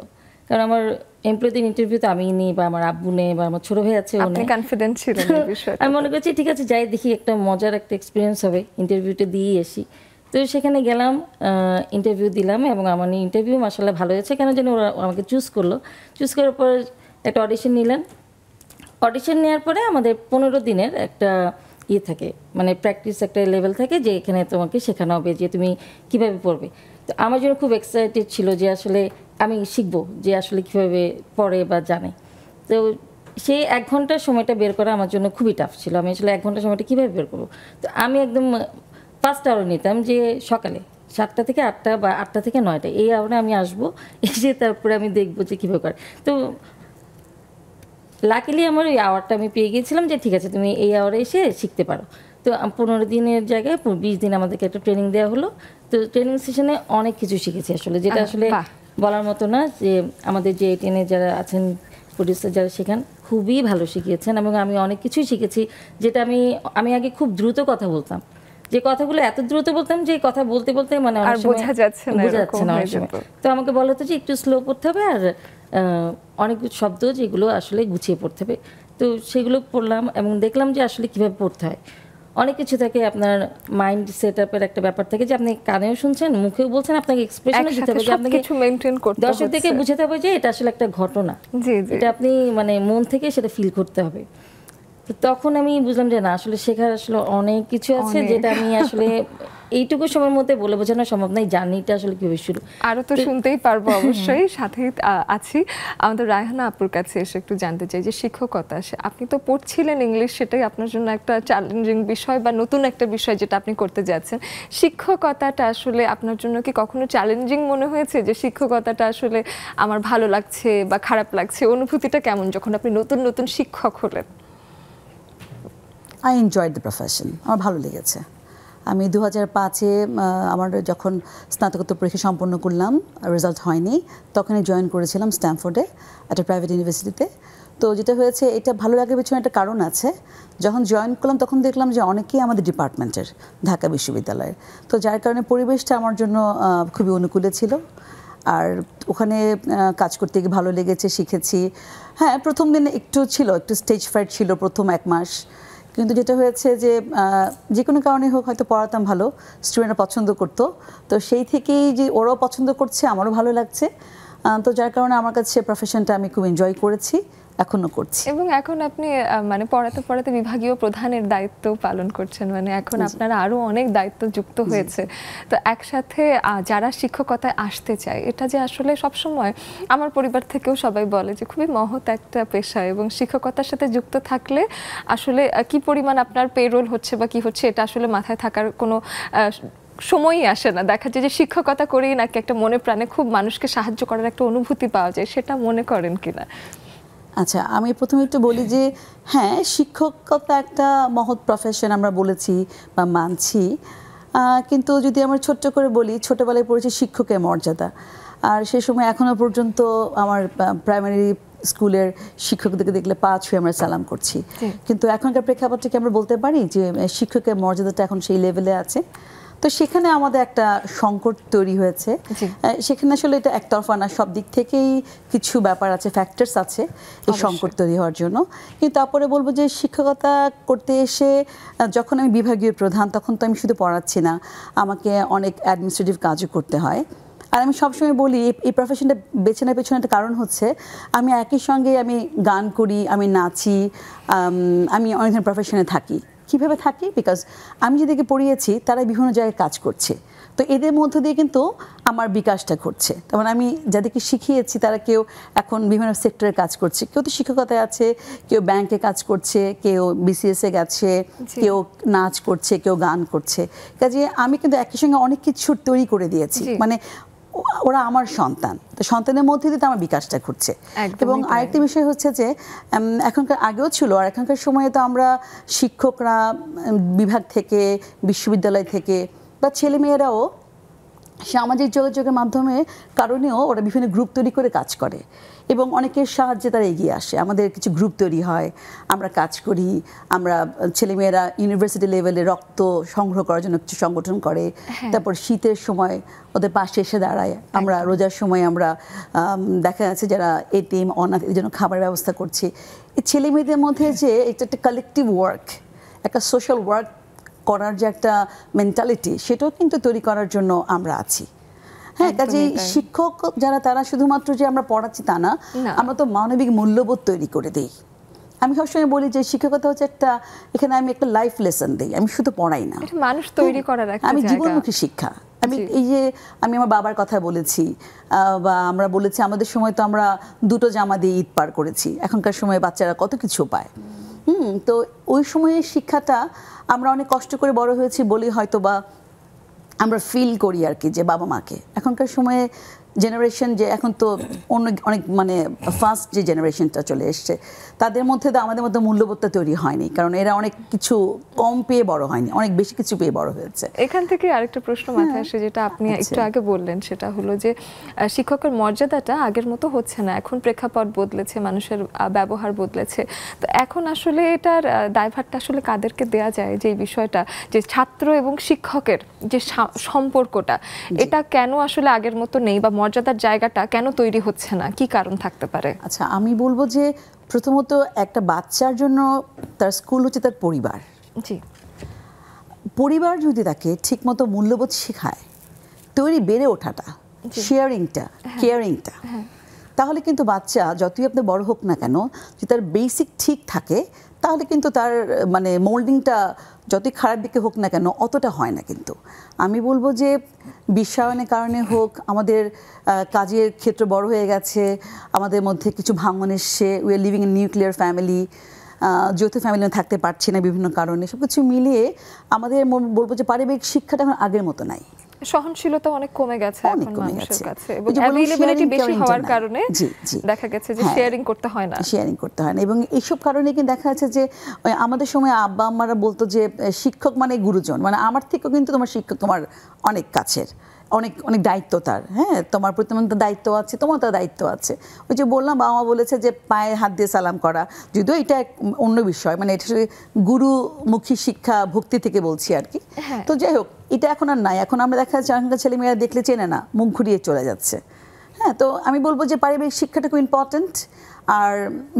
কারণ আমার এমপ্লয়ীদের ইন্টারভিউ তো আমি নিই, বা আমার আব্বু নেই, বা আমার ছোট ভাই আছে, আপনি কনফিডেন্ট ছিলেন এই বিষয়ে। আমি মনে করছি ঠিক আছে, যাই দেখি, একটা মজার একটা এক্সপিরিয়েন্স হবে, ইন্টারভিউটা দিয়ে আসি। তো সেখানে গেলাম, ইন্টারভিউ দিলাম, এবং আমার ইন্টারভিউ মাশাআল্লাহ ভালো হয়েছে। কেন যেন ওরা আমাকে চুজ করলো। চুজ করার পর একটা অডিশন নিলেন। অডিশন নেওয়ার পরে আমাদের 15 দিনের একটা থাকে, মানে প্র্যাকটিস একটা লেভেল থাকে, যে এখানে তোমাকে শেখানো হবে যে তুমি কিভাবে পড়বে। তো আমার জন্য খুব এক্সাইটেড ছিল যে আসলে আমি শিখবো যে আসলে কীভাবে পড়ে বা জানে। তো সেই 1 ঘন্টার সময়টা বের করা আমার জন্য খুবই টাফ ছিল। আমি আসলে 1 ঘন্টার সময়টা কীভাবে বের করবো। তো আমি একদম ফার্স্ট আওয়ার নিতাম, যে সকালে 7টা থেকে 8টা বা 8টা থেকে 9টা, এই আওয়ারে আমি আসবো, এসে তারপরে আমি দেখবো যে কীভাবে করে। তো লাকিলি আমার ওই আওয়ারটা আমি পেয়ে গিয়েছিলাম, যে ঠিক আছে তুমি এই আওয়ারে এসে শিখতে পারো। তো 15 দিনের জায়গায় 20 দিন আমাদেরকে একটা ট্রেনিং দেওয়া হলো। তো ট্রেনিং সেশনে অনেক কিছু শিখেছি আসলে, যেটা আসলে বলার মতো না। যে আমাদের যে 18-এ যারা আছেন প্রডিউসার, যারা শেখান, খুবই ভালো শিখিয়েছেন, এবং আমি অনেক কিছুই শিখেছি, যেটা আমি আগে খুব দ্রুত কথা বলতাম, যে কথাগুলো এত দ্রুত বলতাম যে কথা বলতে বলতে মানে অনেক সময় বোঝা যাচ্ছে না অনেক সময়। তো আমাকে বলা হতো যে একটু স্লো পড়তে হবে, আর অনেক শব্দ যেগুলো আসলে গুছিয়ে পড়তে হবে। তো সেগুলো পড়লাম এবং দেখলাম যে আসলে কীভাবে পড়তে হয়। অনেক কিছু থাকে, আপনার মাইন্ড সেট আপের একটা ব্যাপার থাকে, যে আপনি কানেও শুনছেন, মুখেও বলছেন, আপনাকে এক্সপ্রেশনও দিতে হবে, যে আপনাকে দর্শকদেরকে বুঝাতে হবে যে এটা আসলে একটা ঘটনা, এটা আপনি মানে মন থেকে সেটা ফিল করতে হবে। তো তখন আমি বুঝলাম যে না, আসলে শেখার আসলে অনেক কিছু আছে, অনেক। যেটা আমি আসলে এইটুকু সময়ের মধ্যে বলে বোঝানো সম্ভব না, এই জার্নিটা আসলে কিভাবে শুরু। আরো তো শুনতেই পারবো অবশ্যই, সাথেই আছি। আমাদের রায়হানা আপুর কাছে এসে একটু জানতে চাই যে শিক্ষকতা, আপনি তো পড়ছিলেন ইংলিশ, সেটাই আপনার জন্য একটা চ্যালেঞ্জিং বিষয় বা নতুন একটা বিষয় যেটা আপনি করতে যাচ্ছেন। শিক্ষকতাটা আসলে আপনার জন্য কি কখনো চ্যালেঞ্জিং মনে হয়েছে, যে শিক্ষকতাটা আসলে আমার ভালো লাগছে বা খারাপ লাগছে? অনুভূতিটা কেমন যখন আপনি নতুন নতুন শিক্ষক হলেন? আই এনজয়েড দ্য প্রফেশন, আমার ভালো লেগেছে। আমি 2005-এ আমার যখন স্নাতকোত্তর পরীক্ষা সম্পন্ন করলাম, রেজাল্ট হয়নি, তখনই জয়েন করেছিলাম স্ট্যামফোর্ডে একটা প্রাইভেট ইউনিভার্সিটিতে। তো যেটা হয়েছে, এটা ভালো লাগার পিছনে একটা কারণ আছে। যখন জয়েন করলাম তখন দেখলাম যে অনেকেই আমাদের ডিপার্টমেন্টের, ঢাকা বিশ্ববিদ্যালয়ের। তো যার কারণে পরিবেশটা আমার জন্য খুবই অনুকূলে ছিল। আর ওখানে কাজ করতে গিয়ে ভালো লেগেছে, শিখেছি। হ্যাঁ, প্রথম দিন একটু স্টেজ ফ্রাইট ছিল প্রথম 1 মাস। কিন্তু যেটা হয়েছে যে যে কোনো কারণে হোক, হয়তো পড়াতাম ভালো, স্টুডেন্টরা পছন্দ করতো। তো সেই থেকেই যে ওরাও পছন্দ করছে, আমারও ভালো লাগছে। তো যার কারণে আমার কাছে প্রফেশনটা আমি খুব এনজয় করেছি, এখনো করছি। এবং এখন আপনি মানে পড়াতে পড়াতে বিভাগীয় প্রধানের দায়িত্ব পালন করছেন, মানে এখন আপনারা আরো অনেক দায়িত্ব যুক্ত হয়েছে। তো একসাথে যারা শিক্ষকতায় আসতে চায়, এটা যে আসলে সবসময় আমার পরিবার থেকেও সবাই বলে যে খুবই মহৎ একটা পেশা, এবং শিক্ষকতার সাথে যুক্ত থাকলে আসলে কি পরিমাণ আপনার পেরোল হচ্ছে বা কি হচ্ছে, এটা আসলে মাথায় থাকার কোনো সময়ই আসে না। দেখা যায় যে শিক্ষকতা করেই নাকি একটা মনে প্রাণে খুব মানুষকে সাহায্য করার একটা অনুভূতি পাওয়া যায়, সেটা মনে করেন কিনা? আচ্ছা, আমি প্রথমে একটু বলি যে হ্যাঁ, শিক্ষকতা একটা মহৎ প্রফেশন আমরা বলেছি বা মানছি। কিন্তু যদি আমরা ছোট্ট করে বলি, ছোটোবেলায় পড়েছি শিক্ষকের মর্যাদা। আর সে সময় এখনও পর্যন্ত আমার প্রাইমারি স্কুলের শিক্ষকদেরকে দেখলে পা ছুঁয়ে আমরা সালাম করছি। কিন্তু এখনকার প্রেক্ষাপটে কি আমরা বলতে পারি যে শিক্ষকের মর্যাদাটা এখন সেই লেভেলে আছে? তো সেখানে আমাদের একটা সংকট তৈরি হয়েছে। সেখানে আসলে এটা একতরফা না, সব দিক থেকেই কিছু ব্যাপার আছে, ফ্যাক্টরস আছে এই সংকট তৈরি হওয়ার জন্য। কিন্তু তারপরে বলবো যে শিক্ষকতা করতে এসে যখন আমি বিভাগীয় প্রধান, তখন তো আমি শুধু পড়াচ্ছি না, আমাকে অনেক অ্যাডমিনিস্ট্রেটিভ কাজও করতে হয়। আর আমি সবসময় বলি এই প্রফেশনটা বেছে নেওয়ার পেছনে একটা কারণ হচ্ছে, আমি একই সঙ্গে আমি গান করি, আমি নাচি, আমি অনেক ধরনের প্রফেশনে থাকি। কীভাবে থাকি? বিকজ আমি যাদেরকে পড়িয়েছি তারা বিভিন্ন জায়গায় কাজ করছে, তো এদের মধ্য দিয়ে কিন্তু আমার বিকাশটা ঘটছে। তখন আমি যাদেরকে শিখিয়েছি তারা কেউ এখন বিভিন্ন সেক্টরে কাজ করছে, কেউ তো শিক্ষকতায় আছে, কেউ ব্যাংকে কাজ করছে, কেউ বিসিএসে গেছে, কেউ নাচ করছে, কেউ গান করছে। কাজে আমি কিন্তু একই সঙ্গে অনেক কিছু তৈরি করে দিয়েছি, মানে ওরা আমার সন্তান, তো সন্তানের মধ্যে দিয়ে আমার বিকাশটা ঘটছে। এবং আরেকটি বিষয় হচ্ছে যে এখনকার, আগেও ছিল আর এখনকার সময়ে তো আমরা শিক্ষকরা বিভাগ থেকে, বিশ্ববিদ্যালয় থেকে বা ছেলেমেয়েরাও সামাজিক যোগাযোগের মাধ্যমে কারণেও ওরা বিভিন্ন গ্রুপ তৈরি করে কাজ করে এবং অনেকের সাহায্যে তারা এগিয়ে আসে। আমাদের কিছু গ্রুপ তৈরি হয়, আমরা কাজ করি, আমরা ছেলেমেয়েরা ইউনিভার্সিটি লেভেলে রক্ত সংগ্রহ করার জন্য কিছু সংগঠন করে, তারপর শীতের সময় ওদের পাশে এসে দাঁড়ায়, আমরা রোজার সময় আমরা দেখা যাচ্ছে যারা এতিম অনাথ এদের জন্য খাবার ব্যবস্থা করছি। এই ছেলেমেয়েদের মধ্যে যে এটা একটা কালেকটিভ ওয়ার্ক, একটা সোশ্যাল ওয়ার্ক করার যে একটা মেন্টালিটি, সেটাও কিন্তু তৈরি করার জন্য আমরা আছি। হ্যাঁ, কাজেই শিক্ষক যারা তারা শুধুমাত্র যে আমরা পড়াচ্ছি তা না, আমরা তো মানবিক মূল্যবোধ তৈরি করে দিই। আমি সবসময় বলি যে শিক্ষকতা হচ্ছে একটা, এখানে আমি একটা লাইফ লেসন দিই, আমি শুধু পড়াই না, মানুষ তৈরি করার একটা আমি জীবনমুখী শিক্ষা। আমি এই যে আমি আমার বাবার কথা বলেছি বা আমরা বলেছি আমাদের সময় তো আমরা 2টো জামা দিয়ে ঈদ পার করেছি, এখনকার সময়ে বাচ্চারা কত কিছু পায়। তো ওই সময়ের শিক্ষাটা আমরা অনেক কষ্ট করে বড় হয়েছি বলি হয়তো বা আমরা ফিল করি আর কি যে বাবা মাকে। এখনকার সময়ে জেনারেশন যে এখন তো অনেক মানে ফার্স্ট যে জেনারেশনটা চলে এসছে, তাদের মধ্যে তো আমাদের মধ্যে মূল্যবোধটা তৈরি হয়নি, কারণ এরা অনেক কিছু কম পেয়ে বড় হয়নি, অনেক বেশি কিছু পেয়ে বড় হয়েছে। এখান থেকে আরেকটা প্রশ্ন মাথায় আসে, যেটা আপনি একটু আগে বললেন, সেটা হলো যে শিক্ষকের মর্যাদাটা আগের মতো হচ্ছে না, এখন প্রেক্ষাপট বদলেছে, মানুষের ব্যবহার বদলেছে। তো এখন আসলে এটার দায়ভারটা আসলে কাদেরকে দেয়া যায়, যে বিষয়টা যে ছাত্র এবং শিক্ষকের যে সম্পর্কটা, এটা কেন আসলে আগের মতো নেই বা মর্যাদার জায়গাটা কেন তৈরি হচ্ছে না, কি কারণ থাকতে পারে? আচ্ছা, আমি বলবো যে প্রথমত একটা বাচ্চার জন্য তার স্কুল হচ্ছে তার পরিবার। জি, পরিবার যদি তাকে ঠিকমতো মূল্যবোধ শেখায়, তৈরি বেড়ে ওঠাটা, শেয়ারিংটা, কেয়ারিংটা, তাহলে কিন্তু বাচ্চা যতই আপনি বড় হোক না কেন, যদি তার বেসিক ঠিক থাকে তাহলে কিন্তু তার মানে মোল্ডিংটা যতই খারাপ দিকে হোক না কেন অতটা হয় না। কিন্তু আমি বলবো যে বিশ্বায়নের কারণে হোক, আমাদের কাজের ক্ষেত্র বড় হয়ে গেছে, আমাদের মধ্যে কিছু ভাঙন এসছে, we are living in nuclear family, যৌথ ফ্যামিলি থাকতে পারছি না বিভিন্ন কারণে, সব কিছু মিলিয়ে আমাদের বলবো যে পারিবারিক শিক্ষাটা এখন আগের মতো নাই। সহনশীলতা অনেক কমে গেছে অনেক এখন কমে মানুষের গেছে। কাছে, এবং ওই যে বললাম, অ্যাভেইলেবিলিটি sharing বেশি caring হওয়ার টা নাই। কারণে জি, জি। দেখা গেছে যে হ্যাঁ। শেয়ারিং করতে হয় না। শেয়ারিং করতে হয় না, এবং এইসব কারণে কিন্তু দেখা যাচ্ছে যে ওই আমাদের সময় আব্বা আম্মারা বলতো যে শিক্ষক মানে গুরুজন, মানে আমার থেকেও কিন্তু তোমার শিক্ষক তোমার অনেক কাছের, অনেক অনেক দায়িত্ব তার, হ্যাঁ তোমার প্রতি তো দায়িত্ব আছে, তোমার তো দায়িত্ব আছে। ওই যে বললাম, বাবা মা বলেছে যে পায়ে হাত দিয়ে সালাম করা, যদিও এটা অন্য বিষয়, মানে এটা গুরুমুখী শিক্ষা ভক্তি থেকে বলছি আর কি। তো যাই হোক, এটা এখন আর নাই। এখন আমরা দেখা যাচ্ছে এখনকার ছেলেমেয়েরা দেখলে চেনে না, মুখ ঘুরিয়ে চলে যাচ্ছে। হ্যাঁ, তো আমি বলবো যে পারিবারিক শিক্ষাটা খুব ইম্পর্ট্যান্ট, আর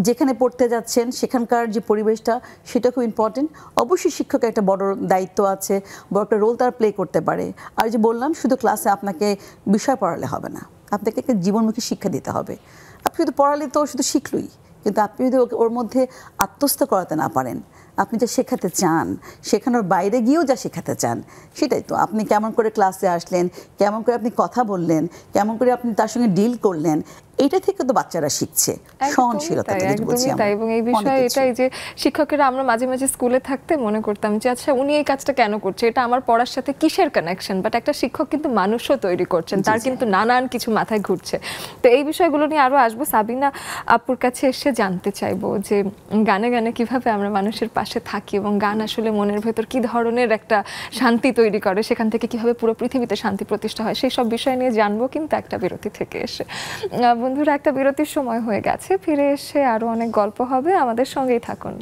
যেখানে পড়তে যাচ্ছেন সেখানকার যে পরিবেশটা সেটা খুব ইম্পর্টেন্ট। অবশ্যই শিক্ষকের একটা বড় দায়িত্ব আছে, বড় একটা রোল তারা প্লে করতে পারে। আর যে বললাম, শুধু ক্লাসে আপনাকে বিষয় পড়ালে হবে না, আপনাকে একটা জীবনমুখী শিক্ষা দিতে হবে। আপনি শুধু পড়ালে তো শুধু শিখলই, কিন্তু আপনি যদি ওর মধ্যে আত্মস্থ করাতে না পারেন, আপনি যা শেখাতে চান, শেখানোর বাইরে গিয়েও যা শেখাতে চান, সেটাই তো। আপনি কেমন করে ক্লাসে আসলেন, কেমন করে আপনি কথা বললেন, কেমন করে আপনি তার সঙ্গে ডিল করলেন, এটা থেকে তো বাচ্চারা শিখছে সহনশীলতা। একদমই তাই। এবং এই বিষয়ে এটাই যে শিক্ষকেরা আমরা মাঝে মাঝে স্কুলে থাকতে মনে করতাম যে আচ্ছা উনি এই কাজটা কেন করছে, এটা আমার পড়ার সাথে কিসের কানেকশন, বাট একটা শিক্ষক কিন্তু মানুষও তৈরি করছেন, তার কিন্তু নানান কিছু মাথায় ঘুরছে। তো এই বিষয়গুলো নিয়ে আরো আসবো। সাবিনা আপুর কাছে এসে জানতে চাইবো যে গানে গানে কিভাবে আমরা মানুষের পাশে থাকি, এবং গান আসলে মনের ভেতর কি ধরনের একটা শান্তি তৈরি করে, সেখান থেকে কিভাবে পুরো পৃথিবীতে শান্তি প্রতিষ্ঠা হয়, সেই সব বিষয় নিয়ে জানবো কিন্তু একটা বিরতি থেকে এসে। বন্ধুরা, একটা বিরতির সময় হয়ে গেছে, ফিরে এসে আরো অনেক গল্প হবে, আমাদের সঙ্গেই থাকুন।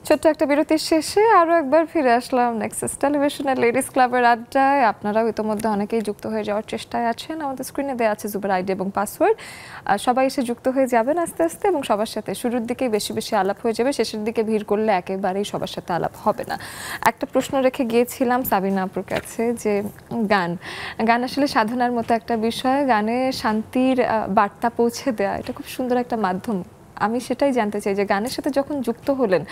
ছোট্ট একটা বিরতির শেষে আরও একবার ফিরে আসলাম নেক্সাস টেলিভিশনের লেডিস ক্লাবের আড্ডায়। আপনারাও ইতোমধ্যে অনেকেই যুক্ত হয়ে যাওয়ার চেষ্টায় আছেন। আমাদের স্ক্রিনে দেওয়া আছে জুবের আইডি এবং পাসওয়ার্ড। সবাই এসে যুক্ত হয়ে যাবেন আস্তে আস্তে, এবং সবার সাথে শুরুর দিকেই বেশি বেশি আলাপ হয়ে যাবে, শেষের দিকে ভিড় করলে একেবারেই সবার সাথে আলাপ হবে না। একটা প্রশ্ন রেখে গিয়েছিলাম সাবিনা আপুর কাছে যে গান আসলে সাধনার মতো একটা বিষয়, গানে শান্তির বার্তা পৌঁছে দেওয়া, এটা খুব সুন্দর একটা মাধ্যম। আমি সেটাই জানতে চাই যে গানের সাথে যখন যুক্ত হলেন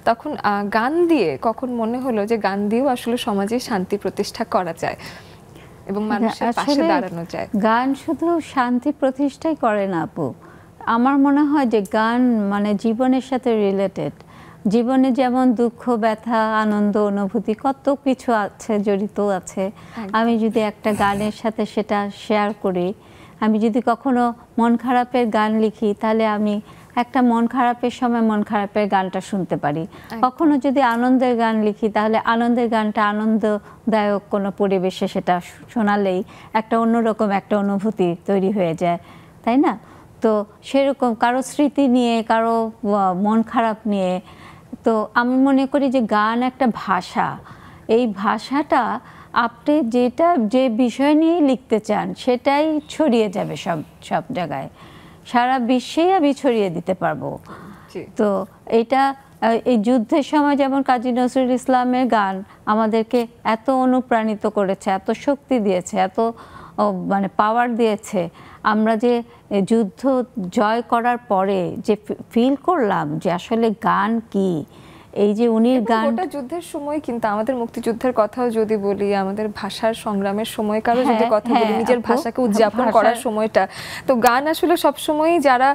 তখন গান দিয়ে কখন মনে হলো যে গান দিয়েও আসলে সমাজে শান্তি প্রতিষ্ঠা করা যায় এবং মানুষের পাশে দাঁড়ানো যায়? গান শুধু শান্তি প্রতিষ্ঠাই করে না আপু, আমার মনে হয় যে গান মানে জীবনের সাথে রিলেটেড। জীবনে যেমন দুঃখ, ব্যথা, আনন্দ, অনুভূতি কত কিছু আছে, জড়িত আছে। আমি যদি একটা গানের সাথে সেটা শেয়ার করি, আমি যদি কখনো মন খারাপের গান লিখি, তাহলে আমি একটা মন খারাপের সময় মন খারাপের গানটা শুনতে পারি। কখনো যদি আনন্দের গান লিখি, তাহলে আনন্দের গানটা আনন্দদায়ক কোনো পরিবেশে সেটা শোনালেই একটা অন্যরকম একটা অনুভূতি তৈরি হয়ে যায়, তাই না? তো সেরকম কারো স্মৃতি নিয়ে, কারো মন খারাপ নিয়ে, তো আমি মনে করি যে গান একটা ভাষা। এই ভাষাটা আপনি যে বিষয় নিয়ে লিখতে চান সেটাই ছড়িয়ে যাবে সব জায়গায়, সারা বিশ্বেই আমি ছড়িয়ে দিতে পারবো। তো এটা এই যুদ্ধের সময় যেমন কাজী নজরুল ইসলামের গান আমাদেরকে এত অনুপ্রাণিত করেছে, এত শক্তি দিয়েছে, এত মানে পাওয়ার দিয়েছে। আমরা যে যুদ্ধ জয় করার পরে যে ফিল করলাম যে আসলে গান কি, এই যে উনি গান, গোটা যুদ্ধের সময় কিন্তু আমাদের মুক্তিযুদ্ধের কথাও যদি বলি, আমাদের ভাষার সংগ্রামের সময়কারও যদি কথা বলি, নিজের ভাষাকে উদযাপন করার সময়টা, তো গান আসলে সব সময়ই যারা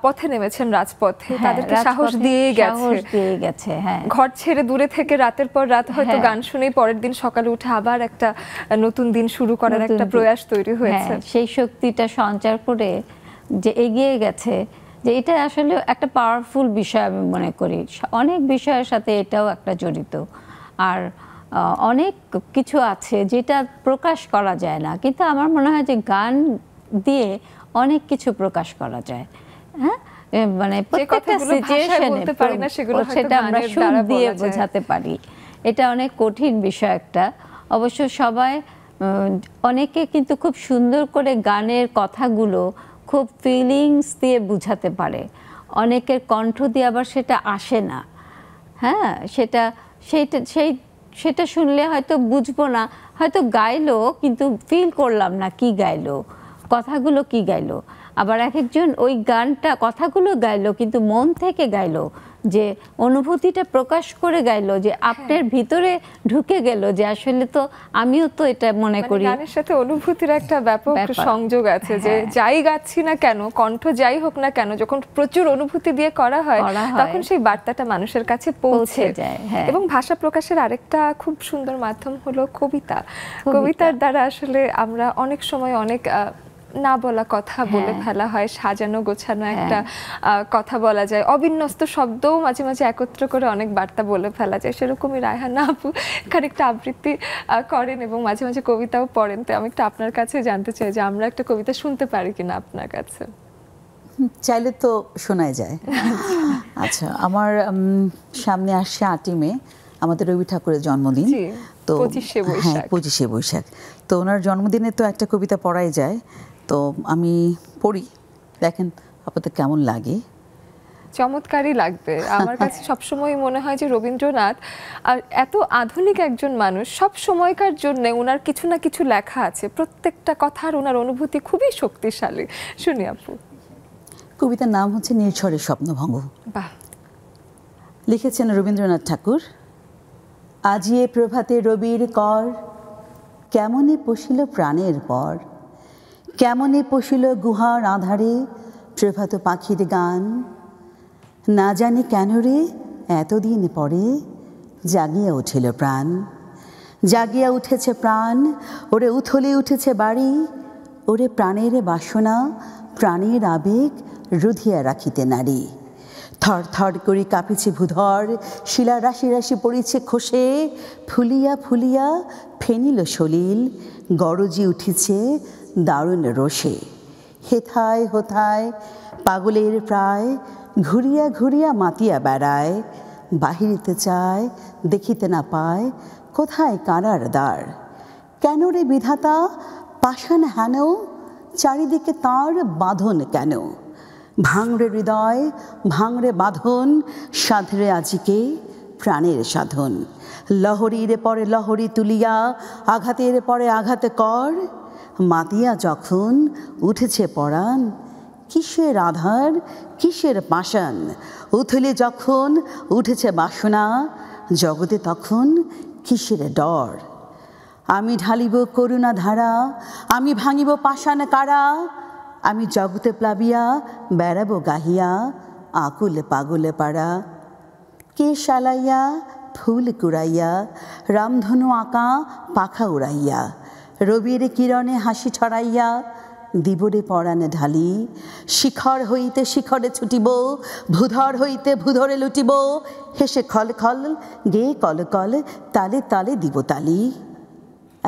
পথে নেমেছেন রাজপথে তাদেরকে সাহস দিয়ে গেছে। হ্যাঁ, ঘর ছেড়ে দূরে থেকে রাতের পর রাত হয়তো গান শুনেই পরের দিন সকালে উঠে আবার একটা নতুন দিন শুরু করার একটা প্রয়াস তৈরি হয়েছে। সেই শক্তিটা সঞ্চার করে যে এগিয়ে গেছে, যে এটা আসলে একটা পাওয়ারফুল বিষয় আমি মনে করি। অনেক বিষয়ের সাথে এটাও একটা জড়িত, আর অনেক কিছু আছে যেটা প্রকাশ করা যায় না, কিন্তু আমার মনে হয় যে গান দিয়ে অনেক কিছু প্রকাশ করা যায়। হ্যাঁ, মানে প্রত্যেকটা সিচুয়েশনে সেটা আমরা সুর দিয়ে বোঝাতে পারি। এটা অনেক কঠিন বিষয় একটা। অবশ্য সবাই অনেকে কিন্তু খুব সুন্দর করে গানের কথাগুলো খুব ফিলিংস দিয়ে বুঝাতে পারে, অনেকের কণ্ঠ দিয়ে আবার সেটা আসে না। হ্যাঁ, সেই সেটা শুনলে হয়তো বুঝবো না, হয়তো গাইলো কিন্তু ফিল করলাম না কি গাইলো, কথাগুলো কি গাইলো। আবার এক একজন ওই গানটা কথাগুলো গাইলো কিন্তু মন থেকে গাইলো, যে অনুভূতিটা প্রকাশ করে গাইলো, যে আপনার ভিতরে ঢুকে গেল, যে আসলে তো আমিও তো এটা মনে করি। গানের সাথে অনুভূতির একটা ব্যাপক ব্যাপার। সংযোগ আছে, যে যাই গাচ্ছি না কেন, কণ্ঠ যাই হোক না কেন, যখন প্রচুর অনুভূতি দিয়ে করা হয় তখন সেই বার্তাটা মানুষের কাছে পৌঁছে যায়। এবং ভাষা প্রকাশের আরেকটা খুব সুন্দর মাধ্যম হলো কবিতা। কবিতার দ্বারা আসলে আমরা অনেক সময় অনেক না বলা কথা বলে ফেলা হয়, সাজানো গোছানো একটা কথা বলা যায়, অবিন্যস্ত শব্দও মাঝে মাঝে একত্র করে অনেক বার্তা বলে ফেলা যায়। সেরকমই রায়হানা আপু খানিকটা আবৃত্তি করেন এবং মাঝে মাঝে কবিতাও পড়েন। তো আমি একটু আপনার কাছে জানতে চাই যে আমরা একটা কবিতা শুনতে পারি কিনা আপনার কাছে? চাইলে তো শোনাই যায়। আচ্ছা, আমার সামনে আসছে 8ই মে, আমাদের রবি ঠাকুরের জন্মদিন। তো 25শে বৈশাখ। হ্যাঁ, 25শে বৈশাখ। তো ওনার জন্মদিনে তো একটা কবিতা পড়াই যায়, তো আমি পড়ি, দেখেন আপনাদের কেমন লাগে। চমৎকারই লাগবে। আমার কাছে সবসময় মনে হয় যে রবীন্দ্রনাথ আর এত আধুনিক একজন মানুষ, সব সময়কার জন্য ওনার কিছু না কিছু লেখা আছে, প্রত্যেকটা কথার ওনার অনুভূতি খুবই শক্তিশালী। শুনি আপু। কবিতার নাম হচ্ছে নির্ঝরের স্বপ্নভঙ্গ। বাহ। লিখেছেন রবীন্দ্রনাথ ঠাকুর। আজিয়ে প্রভাতে রবির কর, কেমনে পশিল প্রাণের পর, কেমনে পশিল গুহার আধারে প্রভাত পাখির গান, না জানি কেন রে এতদিন পরে জাগিয়া উঠিল প্রাণ, জাগিয়া উঠেছে প্রাণ, ওরে উথলে উঠেছে বাড়ি, ওরে প্রাণের বাসনা প্রাণের আবেগ রুধিয়া রাখিতে নারী, থর থর করে কাঁপিছে ভূধর, শিলা রাশি রাশি পড়িছে খসে, ফুলিয়া ফুলিয়া ফেনিল সলিল, গরজি উঠিছে দারুণ রোষে, হেথায় হোথায় পাগলের প্রায়, ঘুরিয়া ঘুরিয়া মাতিয়া বেড়ায়, বাহিরিতে চায় দেখিতে না পায়, কোথায় কারার দ্বার, কেন রে বিধাতা পাষাণ হেন, চারিদিকে তার বাঁধন কেন, ভাঙরে হৃদয় ভাঙরে বাঁধন, সাধরে আজিকে প্রাণের সাধন, লহরীর পরে লহরী তুলিয়া আঘাতের পরে আঘাত কর, মাতিয়া যখন উঠেছে পরাণ, কিসের আধার কিসের পাষাণ, উথলে যখন উঠেছে বাসনা, জগতে তখন কিসের ডর, আমি ঢালিব করুণা ধারা, আমি ভাঙিব পাষাণ কারা, আমি জগতে প্লাবিয়া বেড়াবো গাহিয়া আকুলে পাগলে পাড়া, কে শালাইয়া ফুল কুড়াইয়া রামধনু আঁকা পাখা উড়াইয়া, রবির কিরণে হাসি ছড়াইয়া দিবরে পরাণে ঢালি, শিখর হইতে শিখরে ছুটিব, ভূধর হইতে ভূধরে লুটিব, হেসে খল খল গে কল কল তালে তালে দিব তালি।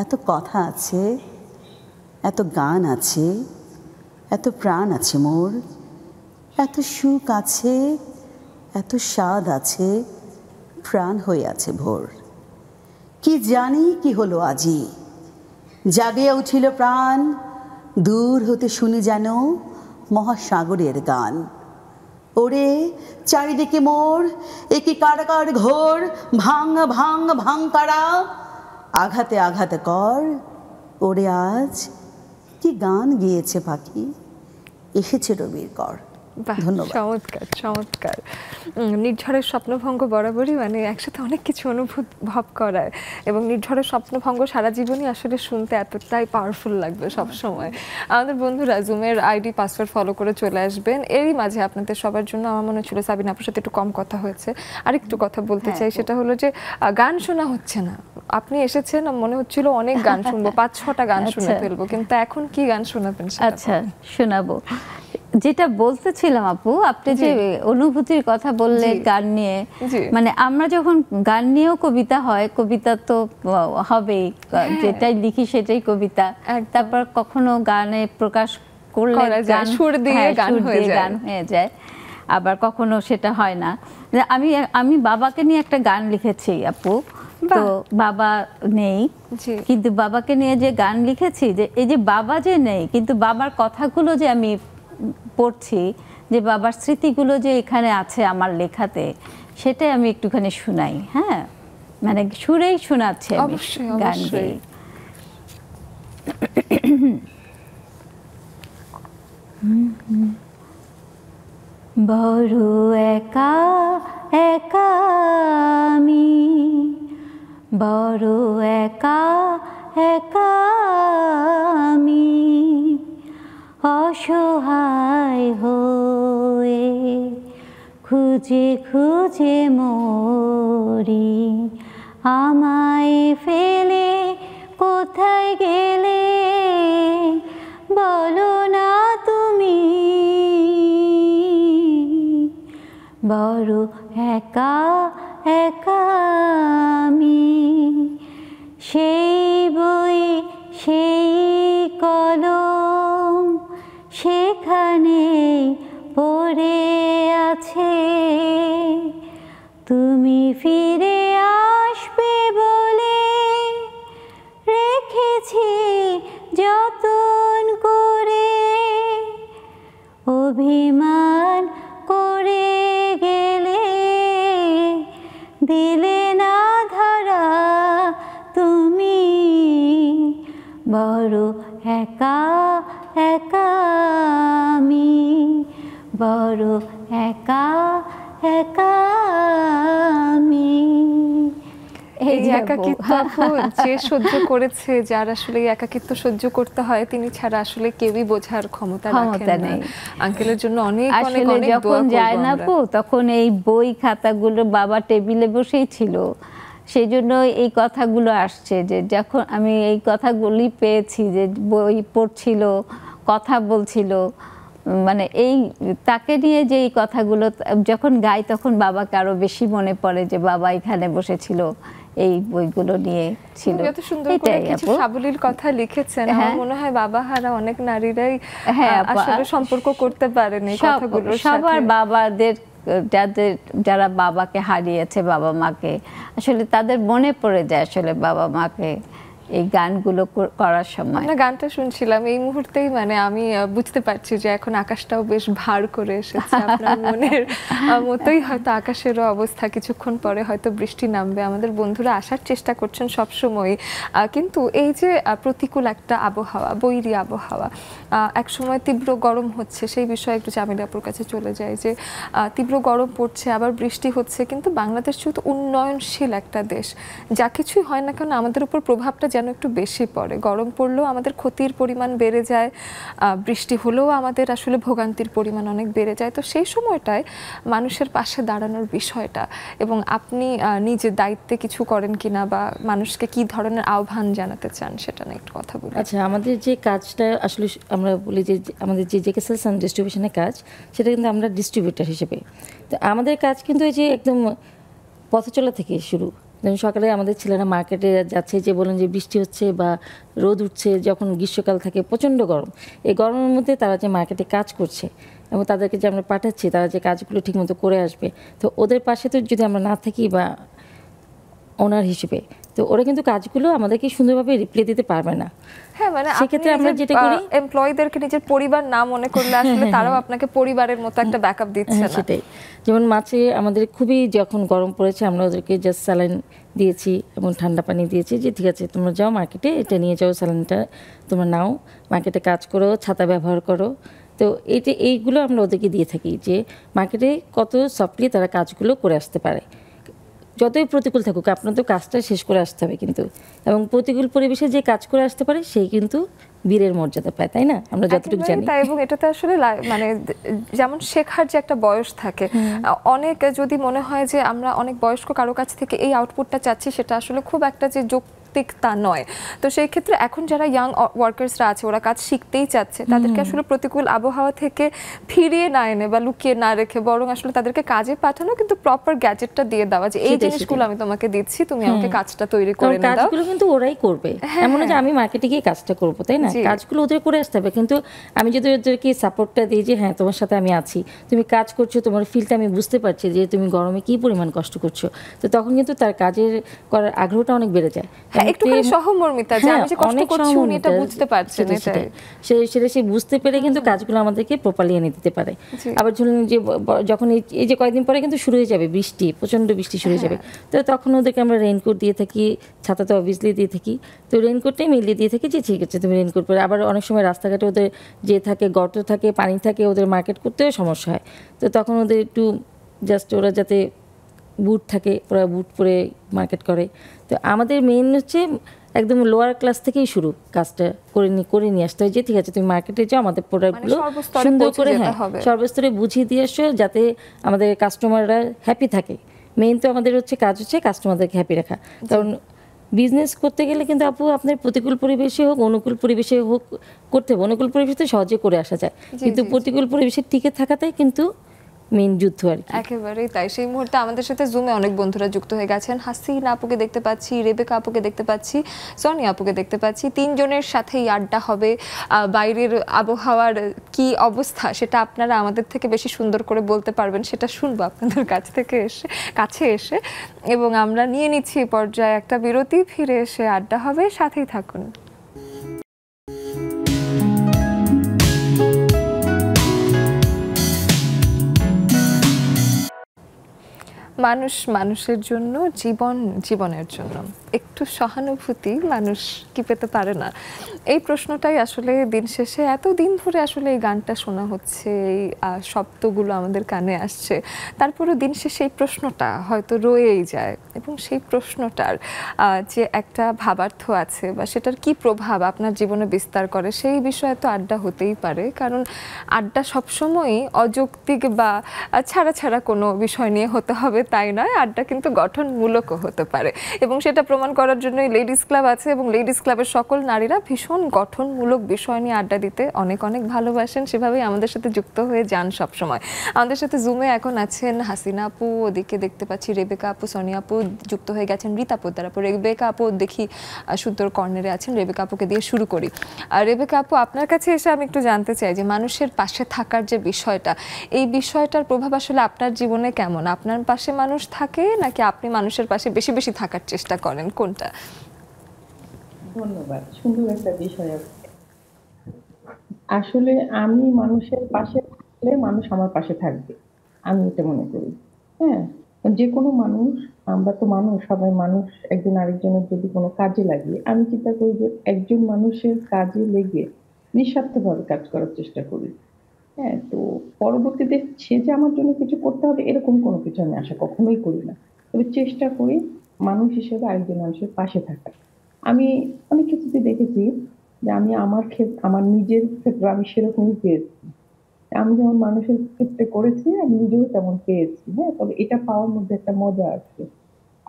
এত কথা আছে, এত গান আছে, এত প্রাণ আছে মোর, এত সুখ আছে, এত স্বাদ আছে, প্রাণ হয়ে আছে ভোর, কি জানি কি হলো আজি, জাগিয়া উঠিল প্রাণ, দূর হতে শুনি যেন মহাসাগরের গান, ওরে চারিদিকে মোর একি কারাগার ঘোর, ভাঙ ভাঙ ভাঙ কারা, আঘাতে আঘাতে কর, ওরে আজ কি গান গিয়েছে পাখি, এসেছে রবির কর। ধন্যবাদ। চমৎকার চমৎকার। নির্ঝরের স্বপ্নভঙ্গ বরাবরই মানে একসাথে অনেক কিছু অনুভব করায়, এবং নির্ঝরের স্বপ্নভঙ্গ সারা জীবনই আসলে শুনতে এতটাই পাওয়ারফুল লাগবে সব সময়। আমাদের বন্ধুরা জুমের আইডি পাসওয়ার্ড ফলো করে চলে আসবেন। এরই মাঝে আপনাদের সবার জন্য আমার মনে হচ্ছিল সাবিনা আপুর সাথে একটু কম কথা হয়েছে, আর একটু কথা বলতে চাই। সেটা হলো যে গান শোনা হচ্ছে না। আপনি এসেছেন, মনে হচ্ছিল অনেক গান শুনবো, 5-6টা গান শুনে ফেলবো, কিন্তু এখন কি গান শোনাবেন? আচ্ছা, শোনাবো। যেটা বলতেছিলাম আপু, আপনি যে অনুভূতির কথা বললেন গান নিয়ে, মানে আমরা যখন গান নিয়েও কবিতা হয়, কবিতা তো হবেই, যেটাই লিখি সেটাই কবিতা। তারপর কখনো গানে প্রকাশ করলে সুর দিয়ে গান হয়ে যায়, আবার কখনো সেটা হয় না। আমি বাবাকে নিয়ে একটা গান লিখেছি আপু, তো বাবা নেই, কিন্তু বাবাকে নিয়ে যে গান লিখেছি, যে এই যে বাবা যে নেই কিন্তু বাবার কথাগুলো যে আমি পড়ছি, যে বাবার স্মৃতিগুলো যে এখানে আছে আমার লেখাতে, সেটাই আমি একটুখানি শুনাই। হ্যাঁ, মানে সুরেই শোনাচ্ছে আমি অবশ্যই, গান অবশ্যই। গেয়ে। বড় একা একা আমি, বড় একা একা আমি, অসহায় হয়ে খুঁজে খুঁজে মরি, আমায় ফেলে কোথায় গেলে বলো না তুমি, বড় একা একা আমি। সেই বই সেই কলম সেখানে পড়ে আছে, তুমি ফিরে আসবে বলে রেখেছি যতন করে, অভিমান করে গেলে দিলে না ধরা তুমি, বড় একা একা আমি, বড় একা একা আমি। এই একাকিত্ব আপু যে সহ্য করেছে, যার আসলে এই একাকিত্ব সহ্য করতে হয়, তিনি ছাড়া আসলে কেউই বোঝার ক্ষমতা রাখেন না। নেই। আঙ্কেলের জন্য অনেক অনেক আসলে অনেক যখন দোয়া করব যায় না আমরা। আপু, তখন এই বই খাতাগুলো বাবা টেবিলে বসেই ছিল, সেই জন্য এই কথাগুলো আসছে, যে যখন আমি এই কথাগুলি পেয়েছি, যে বই পড়ছিল কথা বলছিল, মানে এই তাকে নিয়ে যে এই কথাগুলো যখন গাই, তখন বাবাকে আরো বেশি মনে পড়ে যে বাবা এখানে বসেছিল, এই বইগুলো নিয়ে ছিল। তুমি এত সুন্দর করে এটাই কিছু আপু। সাবলীল কথা লিখেছেন, আমার হ্যাঁ। মনে হয় বাবা হারা অনেক নারীরাই হ্যাঁ আপু, আসলে সম্পর্ক করতে পারেন এই কথাগুলোর সাথে। সবার বাবাদের, যারা বাবাকে হারিয়েছে, বাবা মাকে, আসলে তাদের মনে পড়ে যায় আসলে বাবা মাকে এই গানগুলো করার সময়। আমরা গানটা শুনছিলাম এই মুহূর্তেই, মানে আমি বুঝতে পারছি যে এখন আকাশটাও বেশ ভার করে এসেছে আপনার মনের মতোই হয়তো আকাশেরও অবস্থা, কিছুক্ষণ পরে হয়তো বৃষ্টি নামবে। আমাদের বন্ধুরা আসার চেষ্টা করছেন সব সময়, কিন্তু এই যে প্রতিকূল একটা আবহাওয়া, বৈরী আবহাওয়া, এক সময় তীব্র গরম হচ্ছে, সেই বিষয়ে একটু জামিলা আপুর কাছে চলে যায়, যে তীব্র গরম পড়ছে, আবার বৃষ্টি হচ্ছে, কিন্তু বাংলাদেশ যেহেতু উন্নয়নশীল একটা দেশ, যা কিছুই হয় না কেন আমাদের উপর প্রভাবটা যেন একটু বেশি পড়ে। গরম পড়লেও আমাদের ক্ষতির পরিমাণ বেড়ে যায়, বৃষ্টি হলেও আমাদের আসলে ভোগান্তির পরিমাণ অনেক বেড়ে যায়। তো সেই সময়টায় মানুষের পাশে দাঁড়ানোর বিষয়টা, এবং আপনি নিজের দায়িত্বে কিছু করেন কিনা, বা মানুষকে কি ধরনের আহ্বান জানাতে চান, সেটা নিয়ে একটু কথা বলি। আচ্ছা, আমাদের যে কাজটা আসলে আমরা বলি যে আমাদের যে জেকে সেলস অ্যান্ড ডিস্ট্রিবিউশনের কাজ, সেটা কিন্তু আমরা ডিস্ট্রিবিউটার হিসেবে। তো আমাদের কাজ কিন্তু এই যে একদম পথচলা থেকে শুরু, যেমন সকালে আমাদের ছেলেরা মার্কেটে যাচ্ছে, যে বলেন যে বৃষ্টি হচ্ছে বা রোদ উঠছে, যখন গ্রীষ্মকাল থাকে প্রচণ্ড গরম, এই গরমের মধ্যে তারা যে মার্কেটে কাজ করছে এবং তাদেরকে যে আমরা পাঠাচ্ছি, তারা যে কাজগুলো ঠিকমতো করে আসবে, তো ওদের পাশে তো যদি আমরা না থাকি বা ওনার হিসেবে, তো ওরা কিন্তু কাজগুলো আমাদেরকে সুন্দরভাবে রিপ্লাই দিতে পারবে না। হ্যাঁ, মানে সেক্ষেত্রে আমরা যেটা করি, এমপ্লয়ীদেরকে নিজের পরিবার না মনে করলে আসলে তারাও আপনাকে পরিবারের মতো একটা ব্যাকআপ দিচ্ছে না। সেটাই। যেমন মাছে আমাদের খুবই যখন গরম পড়েছে, আমরা ওদেরকে জাস্ট স্যালাইন দিয়েছি এবং ঠান্ডা পানি দিয়েছি, যে ঠিক আছে তোমরা যাও মার্কেটে, এটা নিয়ে যাও, স্যালাইনটা তোমরা নাও, মার্কেটে কাজ করো, ছাতা ব্যবহার করো। তো এইগুলো আমরা ওদেরকে দিয়ে থাকি, যে মার্কেটে কত সফটলি তারা কাজগুলো করে আসতে পারে। যতই প্রতিকূল থাকুক, আপনার তো কাজটা শেষ করে আসতে হবে কিন্তু, এবং প্রতিকূল পরিবেশে যে কাজ করে আসতে পারে সেই কিন্তু বীরের মর্যাদা পায়, তাই না? আমরা যতটুকু জানি। তাই, এবং এটাতে আসলে মানে যেমন শেখার যে একটা বয়স থাকে, অনেক যদি মনে হয় যে আমরা অনেক বয়স্ক কারো কাছ থেকে এই আউটপুটটা চাচ্ছি, সেটা আসলে খুব একটা যে তা নয়। তো সেই ক্ষেত্রে এখন যারা ইয়াং ওয়ার্কার্সরা আছে, ওরা কাজ শিখতেই চাচ্ছে, তাদেরকে আসলে প্রতিকূল আবহাওয়া থেকে ফিরিয়ে না এনে বা লুকিয়ে না রেখে, বরং আসলে তাদেরকে কাজে পাঠানো, কিন্তু প্রপার গ্যাজেটটা দিয়ে দেওয়া, যে এই জিনিসগুলো আমি তোমাকে দিচ্ছি, তুমি আমাকে কাজটা তৈরি করে দাও। কাজগুলো কিন্তু ওরাই করবে, এমন না যে আমি মার্কেটে গিয়ে কাজটা করবো, তাই না? কাজগুলো ওদের করে আসতে হবে, কিন্তু আমি যদি ওদেরকে সাপোর্টটা দিই যে হ্যাঁ তোমার সাথে আমি আছি, তুমি কাজ করছো, তোমার ফিলটা আমি বুঝতে পারছি যে তুমি গরমে কি পরিমাণ কষ্ট করছো, তো তখন কিন্তু তার কাজের করার আগ্রহটা অনেক বেড়ে যায়। একটুখানি সহমর্মিতা যে আমি যে কষ্ট করছি উনি এটা বুঝতে পারছেন, এটাই সেটা সে বুঝতে পেরে কিন্তু কাজগুলো আমাদেরকে প্রপারলি এনে দিতে পারে। আবার ধরুন যে যখন এই যে কয়েকদিন পরে কিন্তু শুরু হয়ে যাবে বৃষ্টি, প্রচন্ড বৃষ্টি শুরু হয়ে যাবে, তো তখন ওদেরকে আমরা রেইনকোট দিয়ে থাকি, ছাতা তো অবভিয়াসলি দিয়ে থাকি, তো রেইনকোটটাই মিলিয়ে দিয়ে থাকি যে ঠিক আছে তুমি রেইনকোট পরে। আবার অনেক সময় রাস্তাঘাটে ওদের যে থাকে গর্ত থাকে, পানি থাকে, ওদের মার্কেট করতেও সমস্যা হয়, তো তখন ওদের একটু জাস্ট ওরা যাতে বুট থাকে, ওরা বুট পরে মার্কেট করে। তো আমাদের মেইন হচ্ছে একদম লোয়ার ক্লাস থেকেই শুরু কাজটা করে নিয়ে আসতে হয় যে ঠিক আছে তুমি মার্কেটে যাও, আমাদের প্রোডাক্টগুলো সুন্দর করে সর্বস্তরে বুঝিয়ে দিয়ে আসো যাতে আমাদের কাস্টমাররা হ্যাপি থাকে। মেইন তো আমাদের কাজ হচ্ছে কাস্টমারদেরকে হ্যাপি রাখা। কারণ বিজনেস করতে গেলে কিন্তু আপু আপনার প্রতিকূল পরিবেশে হোক অনুকূল পরিবেশে হোক করতে হবে। অনুকূল পরিবেশে তো সহজে করে আসা যায়, কিন্তু প্রতিকূল পরিবেশে টিকে থাকাটাই কিন্তু মেইন যুদ্ধ আর কি। একেবারেই তাই। সেই মুহূর্তে আমাদের সাথে জুমে অনেক বন্ধুরা যুক্ত হয়ে গেছেন। হাসিনা আপুকে দেখতে পাচ্ছি, রেবেকা আপুকে দেখতে পাচ্ছি, সোনিয়া আপুকে দেখতে পাচ্ছি। তিনজনের সাথেই আড্ডা হবে। বাইরের আবহাওয়ার কি অবস্থা সেটা আপনারা আমাদের থেকে বেশি সুন্দর করে বলতে পারবেন, সেটা শুনবো আপনাদের কাছে এসে। এবং আমরা নিয়ে নিচ্ছি পর্যায়ে একটা বিরতি, ফিরে এসে আড্ডা হবে, সাথেই থাকুন। মানুষ মানুষের জন্য, জীবন জীবনের জন্য। একটু সহানুভূতি মানুষ কি পেতে পারে না? এই প্রশ্নটাই আসলে দিন শেষে, এতদিন ধরে আসলে এই গানটা শোনা হচ্ছে, এই শব্দগুলো আমাদের কানে আসছে, তারপরে দিন শেষে এই প্রশ্নটা হয়তো রয়েই যায়। এবং সেই প্রশ্নটার যে একটা ভাবার্থ আছে বা সেটার কি প্রভাব আপনার জীবনে বিস্তার করে, সেই বিষয়ে তো আড্ডা হতেই পারে। কারণ আড্ডা সবসময়ই অযৌক্তিক বা ছাড়া কোনো বিষয় নিয়ে হতে হবে তাই নয়, আড্ডা কিন্তু গঠনমূলকও হতে পারে। এবং সেটা প্রমাণ করার জন্যই লেডিস ক্লাব আছে, এবং লেডিস ক্লাবের সকল নারীরা ভীষণ গঠনমূলক বিষয় নিয়ে আড্ডা দিতে অনেক ভালোবাসেন। সেভাবেই আমাদের সাথে যুক্ত হয়ে যান সবসময়। আমাদের সাথে জুমে এখন আছেন হাসিনা আপু, ওদিকে দেখতে পাচ্ছি রেবেকা আপু, সোনিয়া আপু যুক্ত হয়ে গেছেন, রীতা আপু, তারপর রেবেকা আপু দেখি সুন্দর কর্নারে আছেন। রেবেকা আপুকে দিয়ে শুরু করি। আর রেবেকা আপু, আপনার কাছে এসে আমি একটু জানতে চাই যে মানুষের পাশে থাকার যে বিষয়টা, এই বিষয়টার প্রভাব আসলে আপনার জীবনে কেমন? আপনার পাশে মানুষ থাকে নাকি আপনি মানুষের পাশে বেশি বেশি থাকার চেষ্টা করেন, কোনটা? ধন্যবাদ, সুন্দর একটা বিষয়। আসলে আমি মানুষের পাশে থাকলে মানুষ আমার পাশে থাকবে, আমি এটা মনে করি। হ্যাঁ, যে কোনো মানুষ, আমরা তো মানুষ, সবাই মানুষ, একজন আরেকজনের যদি কোনো কাজে লাগে, আমি চিন্তা করি যে একজন মানুষের কাজে লেগে নিঃস্বার্থভাবে কাজ করার চেষ্টা করি। হ্যাঁ, তো পরবর্তীতে সে যে আমার জন্য কিছু করতে হবে এরকম কোনো কিছু আমি আশা কখনোই করি না, তবে চেষ্টা করি মানুষ হিসেবে আরেকজন মানুষের পাশে থাকার। আমি অনেক কিছুতে দেখেছি যে আমি আমার নিজের ক্ষেত্রে আমি সেরকমই পেয়েছি। আমি যেমন মানুষের ক্ষেত্রে করেছি আমি নিজেও তেমন পেয়েছি। হ্যাঁ, তবে এটা পাওয়ার মধ্যে একটা মজা আছে,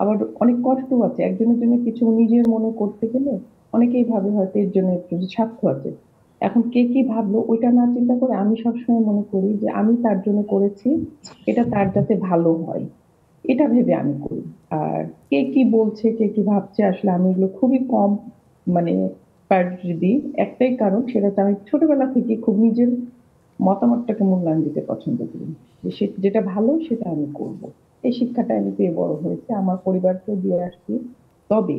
আবার অনেক কষ্ট আছে। একজনের জন্য কিছু নিজের মনে করতে গেলে অনেকেই ভাবে হয়তো এর জন্য একটু স্বার্থ আছে। এখন কে কি ভাবলো ওইটা না চিন্তা করে আমি সবসময় মনে করি যে আমি তার জন্য করেছি, এটা তার যাতে ভালো হয়, এটা ভেবে আমি করি। আর কে কি বলছে, কে কি ভাবছে, আসলে আমি এগুলো খুবই কম মানে প্রায়োরিটি দিই। একটাই কারণ, সেটা হচ্ছে আমি ছোটবেলা থেকে খুব নিজের মতামতটাকে মূল্যায়ন দিতে পছন্দ করি, যে যেটা ভালো সেটা আমি করব। এই শিক্ষাটা আমি পেয়ে বড় হয়েছে, আমার পরিবারকেও দিয়ে আসছি। তবে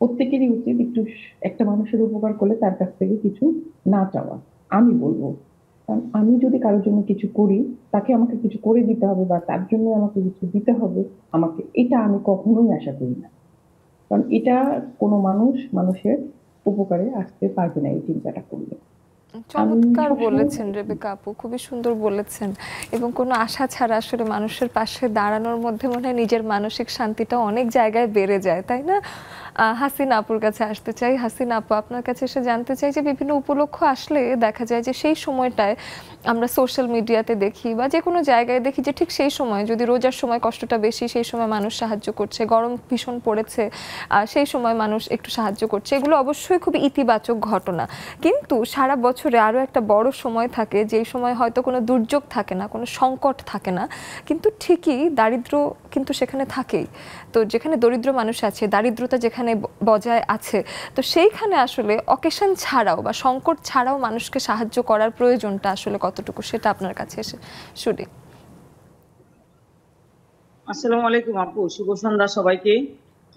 প্রত্যেকেরই উচিত একটু একটা মানুষের উপকার করলে তার কাছ থেকে কিছু না চাওয়া, আমি বলবো। কারণ আমি যদি কারোর জন্য কিছু করি, তাকে আমাকে কিছু করে দিতে হবে বা তার জন্য আমাকে কিছু দিতে হবে আমাকে, এটা আমি কখনোই আশা করি না। কারণ এটা কোনো মানুষের উপকারে আসতে পারবে না এই চিন্তাটা করলে। চমৎকার বলেছেন রেবেকা আপু, খুবই সুন্দর বলেছেন। এবং কোনো আশা ছাড়া আসলে মানুষের পাশে দাঁড়ানোর মধ্যে মনে হয় নিজের মানসিক শান্তিটা অনেক জায়গায় বেড়ে যায়, তাই না? হাসিনা আপুর কাছে আসতে চাই। হাসিনা আপু, আপনার কাছে এসে জানতে চাই যে বিভিন্ন উপলক্ষ আসলে দেখা যায় যে সেই সময়টায় আমরা সোশ্যাল মিডিয়াতে দেখি বা যে কোনো জায়গায় দেখি যে ঠিক সেই সময়, যদি রোজার সময় কষ্টটা বেশি সেই সময় মানুষ সাহায্য করছে, গরম ভীষণ পড়েছে সেই সময় মানুষ একটু সাহায্য করছে, এগুলো অবশ্যই খুব ইতিবাচক ঘটনা। কিন্তু সারা বছরে আরও একটা বড় সময় থাকে যেই সময় হয়তো কোনো দুর্যোগ থাকে না, কোনো সংকট থাকে না, কিন্তু ঠিকই দারিদ্র্য কিন্তু সেখানে থাকেই। তো যেখানে দরিদ্র মানুষ আছে, দারিদ্রতা যেখানে বজায় আছে, তো সেইখানে আসলে অকেশন ছাড়াও বা সংকট ছাড়াও মানুষকে সাহায্য করার প্রয়োজনটা আসলে কতটুকু, সেটা আপনার কাছে এসে শুনি। আসসালামু আলাইকুম আপু, শুভ সন্ধ্যা সবাইকে,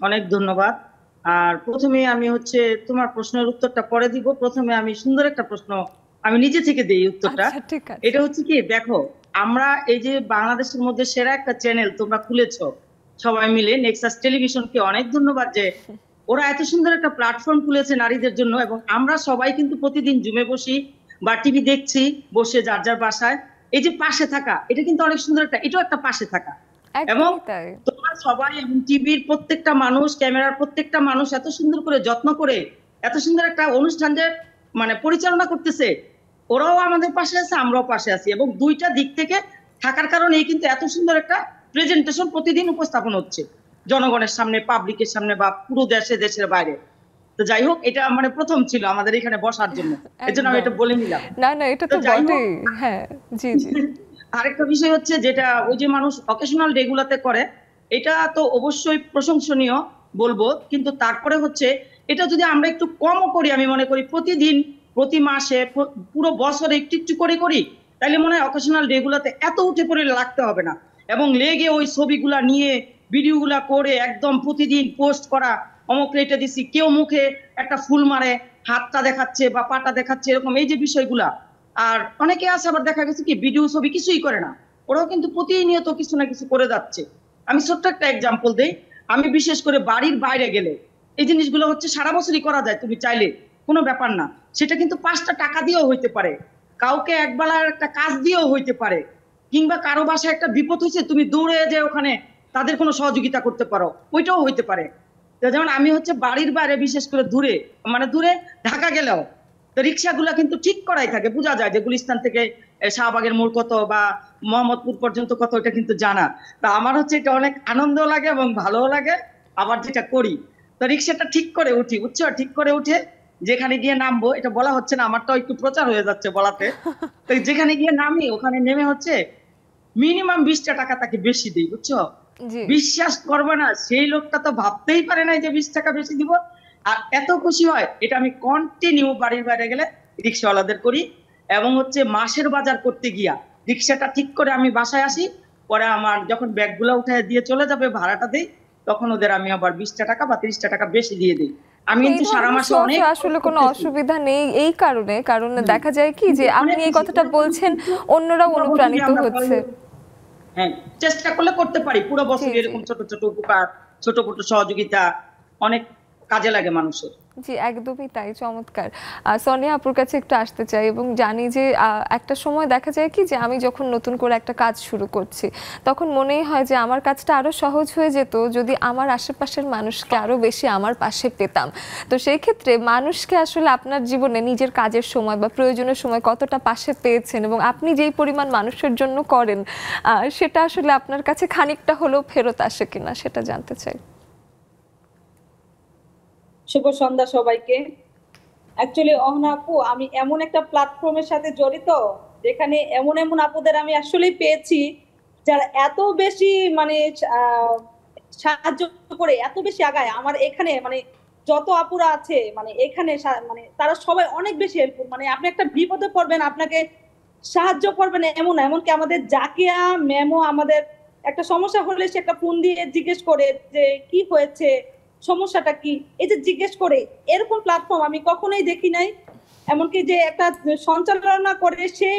অনেক ধন্যবাদ আর প্রথমে আমি হচ্ছে তোমার প্রশ্নের উত্তরটা পরে দিব। প্রথমে আমি সুন্দর একটা প্রশ্ন আমি নিজে থেকে দেই উত্তরটা। আচ্ছা, ঠিক আছে। এটা হচ্ছে কি, দেখো আমরা এই যে বাংলাদেশের মধ্যে সেরা একটা চ্যানেল তোমরা খুলেছো সবাই মিলে, নেক্সাস টেলিভিশনকে অনেক ধন্যবাদ যে ওরা এত সুন্দর একটা প্ল্যাটফর্ম খুলেছে নারীদের জন্য। এবং আমরা সবাই কিন্তু প্রতিদিন জুমে বসি বা টিভি দেখছি বসে যার যার বাসায়। এই যে পাশে থাকা, এটা কিন্তু অনেক সুন্দর একটা, এটাও একটা পাশে থাকা। এবং একদমই তাই। তোমরা সবাই এবং টিভির প্রত্যেকটা মানুষ, ক্যামেরার প্রত্যেকটা মানুষ এত সুন্দর করে যত্ন করে এত সুন্দর একটা অনুষ্ঠান যে মানে পরিচালনা করতেছে, ওরাও আমাদের পাশে আছে, আমরাও পাশে আছি। এবং দুইটা দিক থেকে থাকার কারণে কিন্তু এত সুন্দর একটা প্রেজেন্টেশন প্রতিদিন উপস্থাপন হচ্ছে জনগণের সামনে, পাবলিকের সামনে, বা পুরো দেশে, দেশের বাইরে। তো যাই হোক, এটা মানে প্রথম ছিল আমাদের এখানে বসার জন্য, এর জন্য আমি এটা বলে নিলাম। না না, এটা তো যাই হোক, বটেই। হ্যাঁ, জি জি। আরেকটা বিষয় হচ্ছে যেটা ওই যে মানুষ অকেশনাল ডে গুলাতে করে, এটা তো অবশ্যই প্রশংসনীয় বলবো, কিন্তু তারপরে হচ্ছে এটা যদি আমরা একটু কমও করি, আমি মনে করি প্রতিদিন, প্রতি মাসে, পুরো বছরে একটু একটু করে করি, তাহলে মনে হয় অকেশনাল ডে গুলাতে এত উঠে পড়ে লাগতে হবে না। এবং লেগে ওই ছবিগুলা নিয়ে ভিডিওগুলা করে একদম প্রতিদিন পোস্ট করা, অমুক রেটে দিছি, কেউ মুখে একটা ফুল মারে, হাতটা দেখাচ্ছে বা পাটা দেখাচ্ছে, এরকম এই যে বিষয়গুলা। আর অনেকে আছে আবার দেখা গেছে কি ভিডিও ছবি কিছুই করে না, ওরাও কিন্তু প্রতিনিয়ত কিছু না কিছু করে যাচ্ছে। আমি ছোট্ট একটা এক্সাম্পল দেই। আমি বিশেষ করে বাড়ির বাইরে গেলে এই জিনিসগুলো হচ্ছে সারা বছরই করা যায়, তুমি চাইলে, কোনো ব্যাপার না। সেটা কিন্তু 5টা টাকা দিয়েও হইতে পারে, কাউকে একবেলার একটা কাজ দিয়েও হইতে পারে, কিংবা কারো বাসায় একটা বিপদ হয়েছে, তুমি দৌড়ে যে ওখানে তাদের কোনো সহযোগিতা করতে পারো, ওইটাও হইতে পারে। তো যেমন আমি হচ্ছে বাড়ির বাইরে, বিশেষ করে দূরে, মানে দূরে ঢাকা গেলেও তো রিক্সাগুলা কিন্তু ঠিক করাই থাকে, বোঝা যায় যে গুলিস্তান থেকে শাহবাগের মোড় কত বা মোহাম্মদপুর পর্যন্ত কত, এটা কিন্তু জানা। তা আমার হচ্ছে এটা অনেক আনন্দ লাগে এবং ভালোও লাগে। আবার যেটা করি, তো রিক্সাটা ঠিক করে উঠি, বুঝছো, ঠিক করে উঠে যেখানে গিয়ে নামবো, এটা বলা হচ্ছে না, আমারটাও একটু প্রচার হয়ে যাচ্ছে বলাতে, তো যেখানে গিয়ে নামি ওখানে নেমে হচ্ছে মিনিমাম 20টা টাকা তাকে বেশি দিই, বুঝছো। জি। বিশ্বাস করবে না, সেই লোকটা তো ভাবতেই পারে না যে 20 টাকা বেশি দিব। আর এত খুশি হয়, এটা আমি কন্টিনিউ বাড়ির বাইরে গেলে রিক্সাওয়ালাদের করি। এবং হচ্ছে মাসের বাজার করতে গিয়া রিক্সাটা ঠিক করে আমি বাসায় আসি, পরে আমার যখন ব্যাগগুলো উঠে দিয়ে চলে যাবে, ভাড়াটা দেই, তখন ওদের আমি আবার 20টা টাকা বা 30টা টাকা বেশি দিয়ে দিই। আমি এই কিন্তু সারা ধরনের মাসে সোর্সে অনেক আসলে কোনো অসুবিধা নেই এই কারণ দেখা যায় কি যে আপনি এই কথাটা বলছেন, অন্যরাও অনুপ্রাণিত হচ্ছে। হ্যাঁ, চেষ্টা করলে করতে পারি পুরো বছর জি, জি। এরকম ছোট ছোট উপকার, ছোট ছোট সহযোগিতা অনেক কাজে লাগে মানুষের। জি, একদমই তাই, চমৎকার। সোনিয়া আপুর কাছে একটু আসতে চাই এবং জানি যে একটা সময় দেখা যায় কি যে আমি যখন নতুন করে একটা কাজ শুরু করছি, তখন মনেই হয় যে আমার কাজটা আরো সহজ হয়ে যেত যদি আমার আশেপাশের মানুষকে আরো বেশি আমার পাশে পেতাম। তো সেই ক্ষেত্রে মানুষকে আসলে আপনার জীবনে নিজের কাজের সময় বা প্রয়োজনের সময় কতটা পাশে পেয়েছেন, এবং আপনি যেই পরিমাণ মানুষের জন্য করেন সেটা আসলে আপনার কাছে খানিকটা হলেও ফেরত আসে কিনা, সেটা জানতে চাই। শুভ সন্ধ্যা সবাইকে। অ্যাকচুয়ালি অহনা আপু, আমি এমন একটা প্ল্যাটফর্মের সাথে জড়িত যেখানে এমন এমন আপুদের আমি আসলেই পেয়েছি যারা এত বেশি মানে সাহায্য করে, এত বেশি আগায় আমার এখানে, মানে যত আপুরা আছে মানে এখানে মানে তারা সবাই অনেক বেশি হেল্পফুল। মানে আপনি একটা বিপদে পড়বেন, আপনাকে সাহায্য করবেন, এমনকি আমাদের জাকিয়া ম্যামও আমাদের একটা সমস্যা হলে সে একটা ফোন দিয়ে জিজ্ঞেস করে যে কি হয়েছে, সমস্যাটা কি, এই যে জিজ্ঞেস করে, এরকম প্ল্যাটফর্ম আমি কখনোই দেখি নাই। এমনকি যে একটা সঞ্চালনা করে সে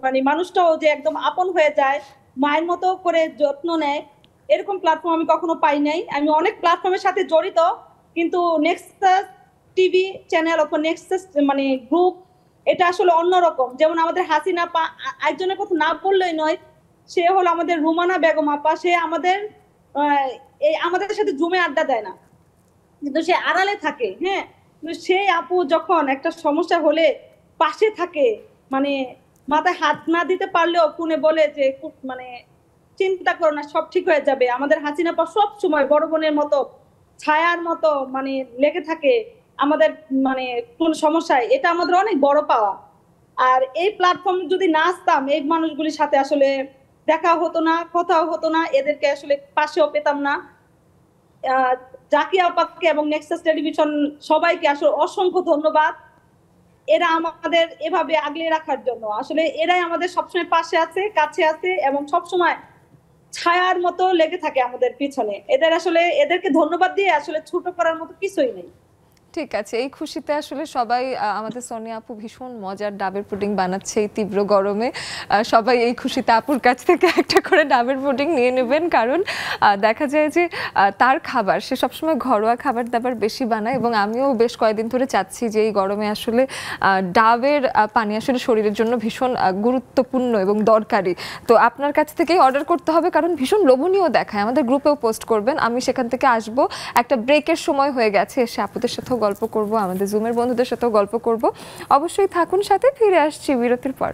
মানে মানুষটাও যে একদম আপন হয়ে যায়, মায়ের মতো করে যত্ন নেয়, এরকম প্ল্যাটফর্ম আমি কখনো পাই নাই। আমি অনেক প্ল্যাটফর্মের সাথে জড়িত, কিন্তু নেক্সাস টিভি চ্যানেল অথবা নেক্সাস মানে গ্রুপ, এটা আসলে অন্যরকম। যেমন আমাদের হাসিনা আপা, একজনের কথা না বললেই নয়, সে হলো আমাদের রুমানা বেগম আপা। সে আমাদের আমাদের সাথে জুমে আড্ডা দেয় না, কিন্তু সে আড়ালে থাকে। হ্যাঁ, সে আপু যখন একটা সমস্যা হলে পাশে থাকে, মানে মাথায় হাত না দিতে পারলেও ফোনে বলে যে মানে চিন্তা করো না, সব ঠিক হয়ে যাবে। আমাদের হাসিনা আপা সব সময় বড় বোনের মতো, ছায়ার মতো মানে লেগে থাকে আমাদের মানে কোন সমস্যায়। এটা আমাদের অনেক বড় পাওয়া। আর এই প্ল্যাটফর্ম যদি না আসতাম, এই মানুষগুলির সাথে আসলে দেখা হতো না, কথাও হতো না, এদেরকে আসলে পাশেও পেতাম না। জাকিয়া আপাকে এবং নেক্সাস টেলিভিশন সবাইকে আসলে অসংখ্য ধন্যবাদ। এরা আমাদের এভাবে আগলে রাখার জন্য, আসলে এরাই আমাদের সবসময় পাশে আছে, কাছে আছে, এবং সবসময় ছায়ার মতো লেগে থাকে আমাদের পিছনে। এদেরকে ধন্যবাদ দিয়ে আসলে ছোট করার মতো কিছুই নেই। ঠিক আছে, এই খুশিতে আসলে সবাই আমাদের সোনিয়া আপু ভীষণ মজার ডাবের পুডিং বানাচ্ছে এই তীব্র গরমে। সবাই এই খুশিতে আপুর কাছ থেকে একটা করে ডাবের পুডিং নিয়ে নেবেন, কারণ দেখা যায় যে তার খাবার, সে সবসময় ঘরোয়া খাবার দাবার বেশি বানায়, এবং আমিও বেশ কয়েকদিন ধরে চাচ্ছি যে এই গরমে আসলে ডাবের পানি আসলে শরীরের জন্য ভীষণ গুরুত্বপূর্ণ এবং দরকারি। তো আপনার কাছ থেকেই অর্ডার করতে হবে, কারণ ভীষণ লোভনীয় দেখায়। আমাদের গ্রুপেও পোস্ট করবেন, আমি সেখান থেকে আসবো। একটা ব্রেকের সময় হয়ে গেছে, এসে আপুদের সাথেও গল্প করব, আমাদের জুমের বন্ধুদের সাথেও গল্প করব। অবশ্যই থাকুন সাথে, ফিরে আসছি বিরতির পর।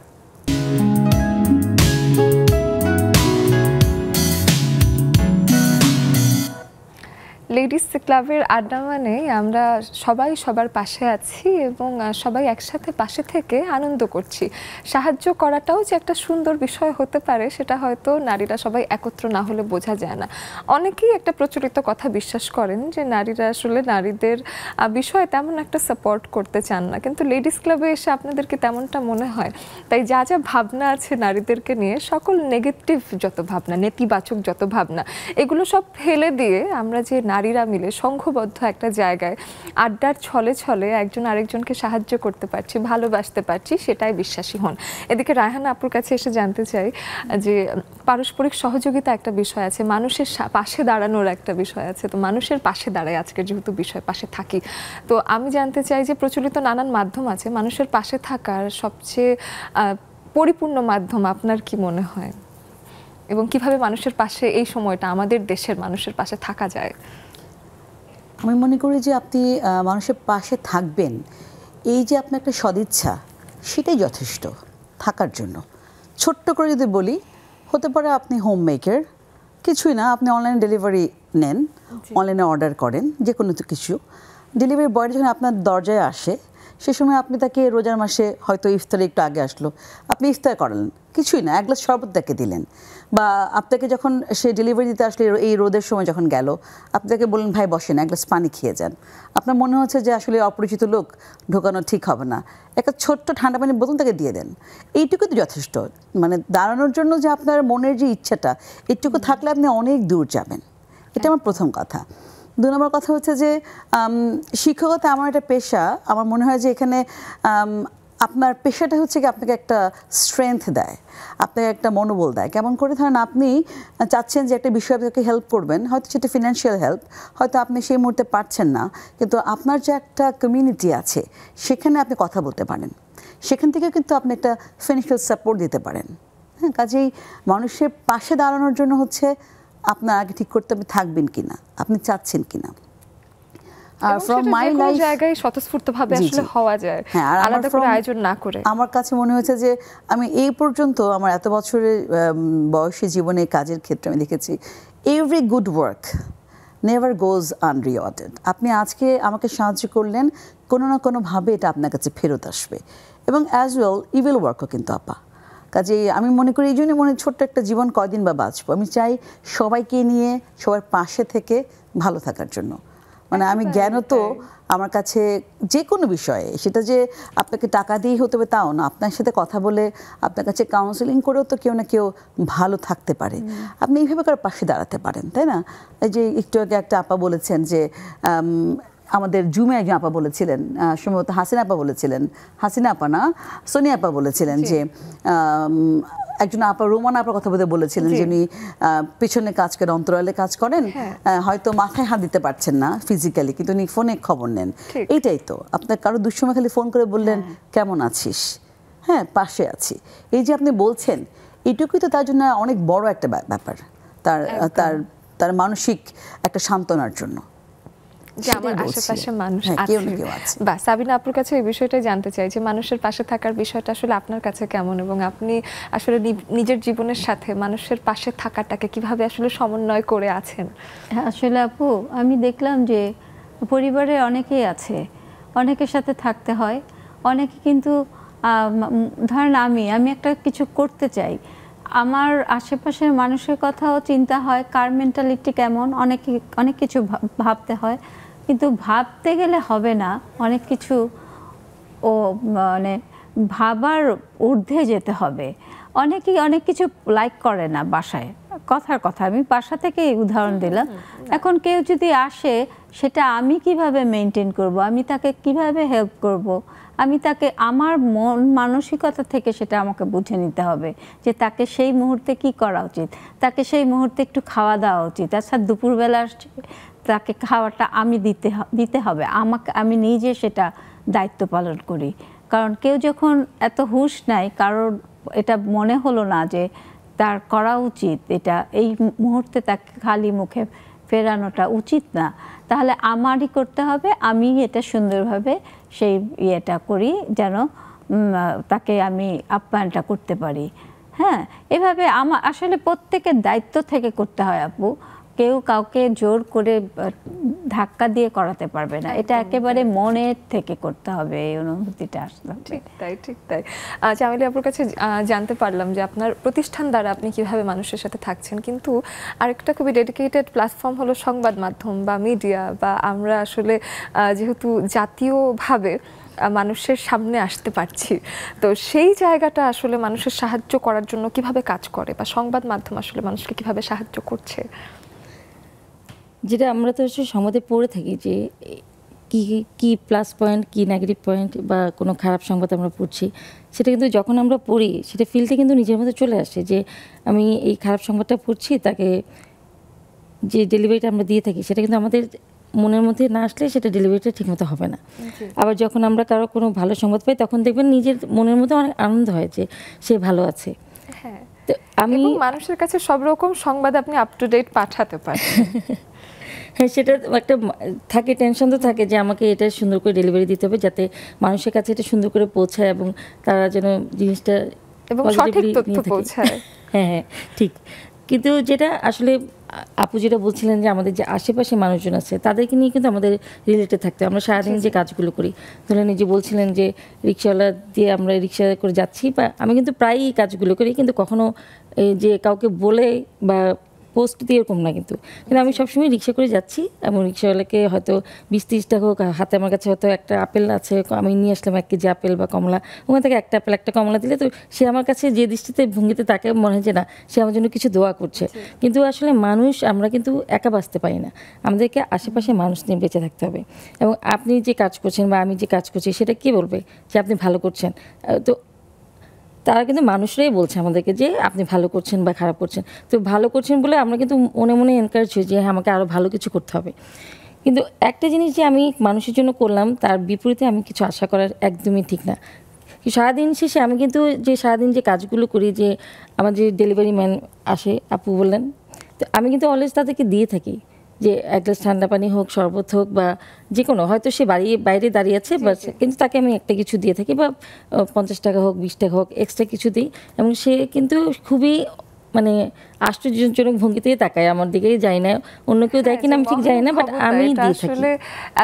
লেডিস ক্লাবের আড্ডা মানে আমরা সবাই সবার পাশে আছি এবং সবাই একসাথে পাশে থেকে আনন্দ করছি। সাহায্য করাটাও যে একটা সুন্দর বিষয় হতে পারে সেটা হয়তো নারীরা সবাই একত্র না হলে বোঝা যায় না। অনেকেই একটা প্রচলিত কথা বিশ্বাস করেন যে নারীরা আসলে নারীদের বিষয়ে তেমন একটা সাপোর্ট করতে চান না, কিন্তু লেডিস ক্লাবে এসে আপনাদেরকে তেমনটা মনে হয়। তাই যা যা ভাবনা আছে নারীদেরকে নিয়ে, সকল নেগেটিভ যত ভাবনা, নেতিবাচক যত ভাবনা, এগুলো সব ফেলে দিয়ে আমরা যে নারীরা মিলে সংঘবদ্ধ একটা জায়গায় আড্ডার ছলে ছলে একজন আরেকজনকে সাহায্য করতে পারছি, ভালোবাসতে পারছি, সেটাই বিশ্বাসী হন। এদিকে রায়হানা আপুর কাছে এসে জানতে চাই যে পারস্পরিক সহযোগিতা একটা বিষয় আছে, মানুষের পাশে দাঁড়ানোর একটা বিষয় আছে। তো মানুষের পাশে দাঁড়ায় আজকের যেহেতু বিষয়, পাশে থাকি, তো আমি জানতে চাই যে প্রচলিত নানান মাধ্যম আছে, মানুষের পাশে থাকার সবচেয়ে পরিপূর্ণ মাধ্যম আপনার কি মনে হয়, এবং কিভাবে মানুষের পাশে এই সময়টা আমাদের দেশের মানুষের পাশে থাকা যায়? আমি মনে করি যে আপনি মানুষের পাশে থাকবেন, এই যে আপনার একটা সদিচ্ছা, সেটাই যথেষ্ট থাকার জন্য। ছোট্ট করে যদি বলি, হতে পারে আপনি হোম মেকার, কিছুই না, আপনি অনলাইন ডেলিভারি নেন, অনলাইনে অর্ডার করেন যে কোনো কিছু, ডেলিভারি বয় যখন আপনার দরজায় আসে সে সময় আপনি তাকে রোজার মাসে হয়তো ইফতারে একটু আগে আসলো, আপনি ইফতার করালেন, কিছুই না, এক গ্লাস শরবত তাকে দিলেন। বা আপনাকে যখন সে ডেলিভারি দিতে আসলে এই রোদের সময় যখন গেল, আপনাকে বললেন ভাই বসেন, এক গ্লাস পানি খেয়ে যান। আপনার মনে হচ্ছে যে আসলে অপরিচিত লোক ঢোকানো ঠিক হবে না, একটা ছোট্ট ঠান্ডা পানির বোতল তাকে দিয়ে দেন, এইটুকু তো যথেষ্ট। মানে দাঁড়ানোর জন্য যে আপনার মনের যে ইচ্ছাটা, এইটুকু থাকলে আপনি অনেক দূর যাবেন। এটা আমার প্রথম কথা। 2 নম্বর কথা হচ্ছে যে শিক্ষকতা আমার একটা পেশা। আমার মনে হয় যে এখানে আপনার পেশাটা হচ্ছে কি আপনাকে একটা স্ট্রেংথ দেয়, আপনাকে একটা মনোবল দেয়। কেমন করে? ধরেন আপনি চাচ্ছেন যে একটা বিষয়ে আপনাকে হেল্প করবেন, হয়তো সেটা ফিনান্সিয়াল হেল্প, হয়তো আপনি সেই মুহূর্তে পারছেন না, কিন্তু আপনার যে একটা কমিউনিটি আছে সেখানে আপনি কথা বলতে পারেন, সেখান থেকে কিন্তু আপনি একটা ফিনান্সিয়াল সাপোর্ট দিতে পারেন। হ্যাঁ, কাজেই মানুষের পাশে দাঁড়ানোর জন্য হচ্ছে আপনার আগে ঠিক করতে হবে থাকবেন কিনা, আপনি চাচ্ছেন কিনা। আর ফ্রম মাই লাইফ জায়গায় স্বতঃস্ফূর্তভাবে আসলে হওয়া যায়, আলাদা করে আয়োজন না করে। আমার কাছে মনে হয়েছে যে আমি এই পর্যন্ত আমার এত বছরের বয়সী জীবনে কাজের ক্ষেত্রে আমি দেখেছি every good work never goes unrewarded. আপনি আজকে আমাকে সাহায্য করলেন, কোনো না কোনোভাবে এটা আপনার কাছে ফেরত আসবে। এবং অ্যাজ ওয়েল ইভিল ওয়ার্কও কিন্তু আপা। কাজে আমি মনে করি এই জন্যই ছোট্ট একটা জীবন কয়দিন বা বাঁচবো, আমি চাই সবাইকে নিয়ে সবার পাশে থেকে ভালো থাকার জন্য। মানে আমি জ্ঞান তো আমার কাছে যে কোনো বিষয়ে, সেটা যে আপনাকে টাকা দিয়েই হতে হবে তাও না, আপনার সাথে কথা বলে আপনার কাছে কাউন্সেলিং করেও তো কেউ না কেউ ভালো থাকতে পারে। আপনি এইভাবে কারো পাশে দাঁড়াতে পারেন, তাই না? এই যে একটু আগে একটা আপা বলেছেন যে আমাদের জুমে একজন আপা বলেছিলেন, সম্ভবত হাসিনা আপা বলেছিলেন, হাসিনা আপা না সোনিয়া আপা বলেছিলেন যে একজন আপা রোমান আপার কথা বলেছিলেন যিনি পিছনে কাজ করেন, অন্তরালে কাজ করেন, হয়তো মাথায় হাত দিতে পারছেন না ফিজিক্যালি, কিন্তু উনি ফোনে খবর নেন। এইটাই তো, আপনার কারো দুঃসময় খালি ফোন করে বললেন কেমন আছিস, হ্যাঁ পাশে আছি, এই যে আপনি বলছেন, এটুকুই তো তার জন্য অনেক বড় একটা ব্যাপার, তার তার তার মানসিক একটা সান্ত্বনার জন্য। যে আমার আশেপাশে মানুষ আছে। বা সাবিনা আপুর কাছে এই বিষয়টাই জানতে চাই যে মানুষের পাশে থাকার বিষয়টা আসলে আপনার কাছে কেমন, এবং আপনি আসলে নিজের জীবনের সাথে মানুষের পাশে থাকাটাকে কিভাবে আসলে সমন্বয় করে আছেন? আসলে আপু আমি দেখলাম যে পরিবারে অনেকেই আছে, অনেকের সাথে থাকতে হয়, অনেকে কিন্তু ধরেন আমি একটা কিছু করতে চাই, আমার আশেপাশের মানুষের কথাও চিন্তা হয়, কার মেন্টালিটি কেমন, অনেক কিছু ভাবতে হয়, কিন্তু ভাবতে গেলে হবে না, অনেক কিছু মানে ভাবার ঊর্ধ্বে যেতে হবে। অনেকেই অনেক কিছু লাইক করে না বাসায়, কথার কথা, আমি বাসা থেকে উদাহরণ দিলাম। এখন কেউ যদি আসে, সেটা আমি কিভাবে মেনটেন করব, আমি তাকে কিভাবে হেল্প করব, আমি তাকে আমার মন মানসিকতা থেকে সেটা আমাকে বুঝে নিতে হবে যে তাকে সেই মুহূর্তে কি করা উচিত। তাকে সেই মুহূর্তে একটু খাওয়া দেওয়া উচিত। আচ্ছা, দুপুরবেলা তাকে খাওয়াটা আমি দিতে হবে, আমি নিজে সেটা দায়িত্ব পালন করি। কারণ কেউ যখন এত হুঁশ নাই, কারোর এটা মনে হলো না যে তার করা উচিত, এটা এই মুহূর্তে তাকে খালি মুখে ফেরানোটা উচিত না, তাহলে আমারই করতে হবে। আমি এটা সুন্দরভাবে সেই ইয়েটা করি যেন তাকে আমি আপ্যায়নটা করতে পারি। হ্যাঁ, এভাবে আমার আসলে প্রত্যেকের দায়িত্ব থেকে করতে হয় আপু। কেউ কাউকে জোর করে ধাক্কা দিয়ে করাতে পারবে না, এটা একেবারে মনের থেকে করতে হবে, এই অনুভূতিটা আসতে হবে। ঠিক তাই। চামেলি আপুর কাছে জানতে পারলাম যে আপনার প্রতিষ্ঠান দ্বারা আপনি কিভাবে মানুষের সাথে থাকছেন, কিন্তু আরেকটা খুবই ডেডিকেটেড প্ল্যাটফর্ম হলো সংবাদ মাধ্যম বা মিডিয়া, বা আমরা আসলে যেহেতু জাতীয়ভাবে মানুষের সামনে আসতে পারছি, তো সেই জায়গাটা আসলে মানুষের সাহায্য করার জন্য কিভাবে কাজ করে, বা সংবাদ মাধ্যম আসলে মানুষকে কিভাবে সাহায্য করছে? যেটা আমরা তো সংবাদে পড়ে থাকি যে কি কি প্লাস পয়েন্ট, কি নেগেটিভ পয়েন্ট, বা কোনো খারাপ সংবাদ আমরা পড়ছি, সেটা কিন্তু যখন আমরা পড়ি সেটা ফিলটা কিন্তু নিজের মধ্যে চলে আসে যে আমি এই খারাপ সংবাদটা পড়ছি, তাকে যে ডেলিভারিটা আমরা দিয়ে থাকি সেটা কিন্তু আমাদের মনের মধ্যে না আসলে সেটা ডেলিভারিটা ঠিকমতো হবে না। আবার যখন আমরা কারো কোনো ভালো সংবাদ পাই, তখন দেখবেন নিজের মনের মধ্যে অনেক আনন্দ হয় যে সে ভালো আছে। হ্যাঁ, তো আমি মানুষের কাছে সব রকম সংবাদ আপনি আপ টু ডেট পাঠাতে পারেন। হ্যাঁ, সেটা একটা থাকে, টেনশন তো থাকে যে আমাকে এটা সুন্দর করে ডেলিভারি দিতে হবে যাতে মানুষের কাছে এটা সুন্দর করে পৌঁছায় এবং তারা যেন জিনিসটা এবং সঠিক তথ্য পৌঁছায়। হ্যাঁ, ঠিক। কিন্তু যেটা আসলে আপু যেটা বলছিলেন যে আমাদের যে আশেপাশে মানুষজন আছে তাদেরকে নিয়ে কিন্তু আমাদের রিলেটেড থাকতে, আমরা সারাদিন যে কাজগুলো করি, ধরেন এই যে বলছিলেন যে রিক্সাওয়ালা দিয়ে আমরা রিক্সা করে যাচ্ছি, বা আমি কিন্তু প্রায়ই এই কাজগুলো করি, কিন্তু কখনো যে কাউকে বলে বা পোস্ট দিয়ে এরকম না, কিন্তু আমি সবসময় রিক্সা করে যাচ্ছি এবং রিক্সাওয়ালাকে হয়তো 20-30 টাকা হোক, হাতে আমার কাছে হয়তো একটা আপেল আছে, আমি নিয়ে আসলাম 1 কেজি আপেল বা কমলা, ওখান থেকে একটা আপেল একটা কমলা দিলে তো সে আমার কাছে যে দৃষ্টিতে ভঙ্গিতে তাকে মনে হয় যে না, সে আমার জন্য কিছু দোয়া করছে। কিন্তু আসলে মানুষ আমরা কিন্তু একা বাঁচতে পারি না, আমাদেরকে আশেপাশে মানুষ নিয়ে বেঁচে থাকতে হবে। এবং আপনি যে কাজ করছেন বা আমি যে কাজ করছি সেটা কে বলবে যে আপনি ভালো করছেন? তো তারা কিন্তু মানুষরাই বলছে আমাদেরকে যে আপনি ভালো করছেন বা খারাপ করছেন। তো ভালো করছেন বলে আমরা কিন্তু মনে মনে এনকারেজ হই যে হ্যাঁ, আমাকে আরও ভালো কিছু করতে হবে। কিন্তু একটা জিনিস যে আমি মানুষের জন্য করলাম, তার বিপরীতে আমি কিছু আশা করার একদমই ঠিক না। সারাদিন শেষে আমি কিন্তু যে সারাদিন যে কাজগুলো করি, যে আমার যে ডেলিভারি ম্যান আসে আপু বললেন, তো আমি কিন্তু অলওয়েজ তাদেরকে দিয়ে থাকি যে এক গ্লাস ঠান্ডা পানি হোক, শরবত হোক, বা যে কোনো, হয়তো সে বাইরে দাঁড়িয়ে আছে, কিন্তু তাকে আমি একটা কিছু দিয়ে থাকি, বা 50 টাকা হোক, 20 টাকা হোক, এক্সট্রা কিছু দিই। এবং সে কিন্তু খুবই মানে আশ্চর্যজনক ভঙ্গিতেই তাকায় আমার দিকে, যাই না অন্য কেউ দেয় কিনা আমি ঠিক জানি না, বাট আমি দিয়ে থাকি। আসলে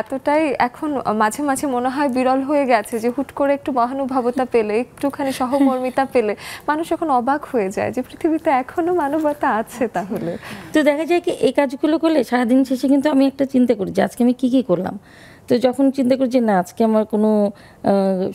এতটাই এখন মাঝে মাঝে মনে হয় বিরল হয়ে গেছে যে হুট করে একটু মহানুভবতা পেলে, একটুখানি সহমর্মিতা পেলে মানুষ এখন অবাক হয়ে যায় যে পৃথিবীতে এখনো মানবতা আছে। তাহলে তো দেখা যায় কি এই কাজগুলো করলে সারাদিন শেষে কিন্তু আমি একটা চিন্তা করি যে আজকে আমি কী কী করলাম। তো যখন চিন্তা করি যে না, আজকে আমার কোনো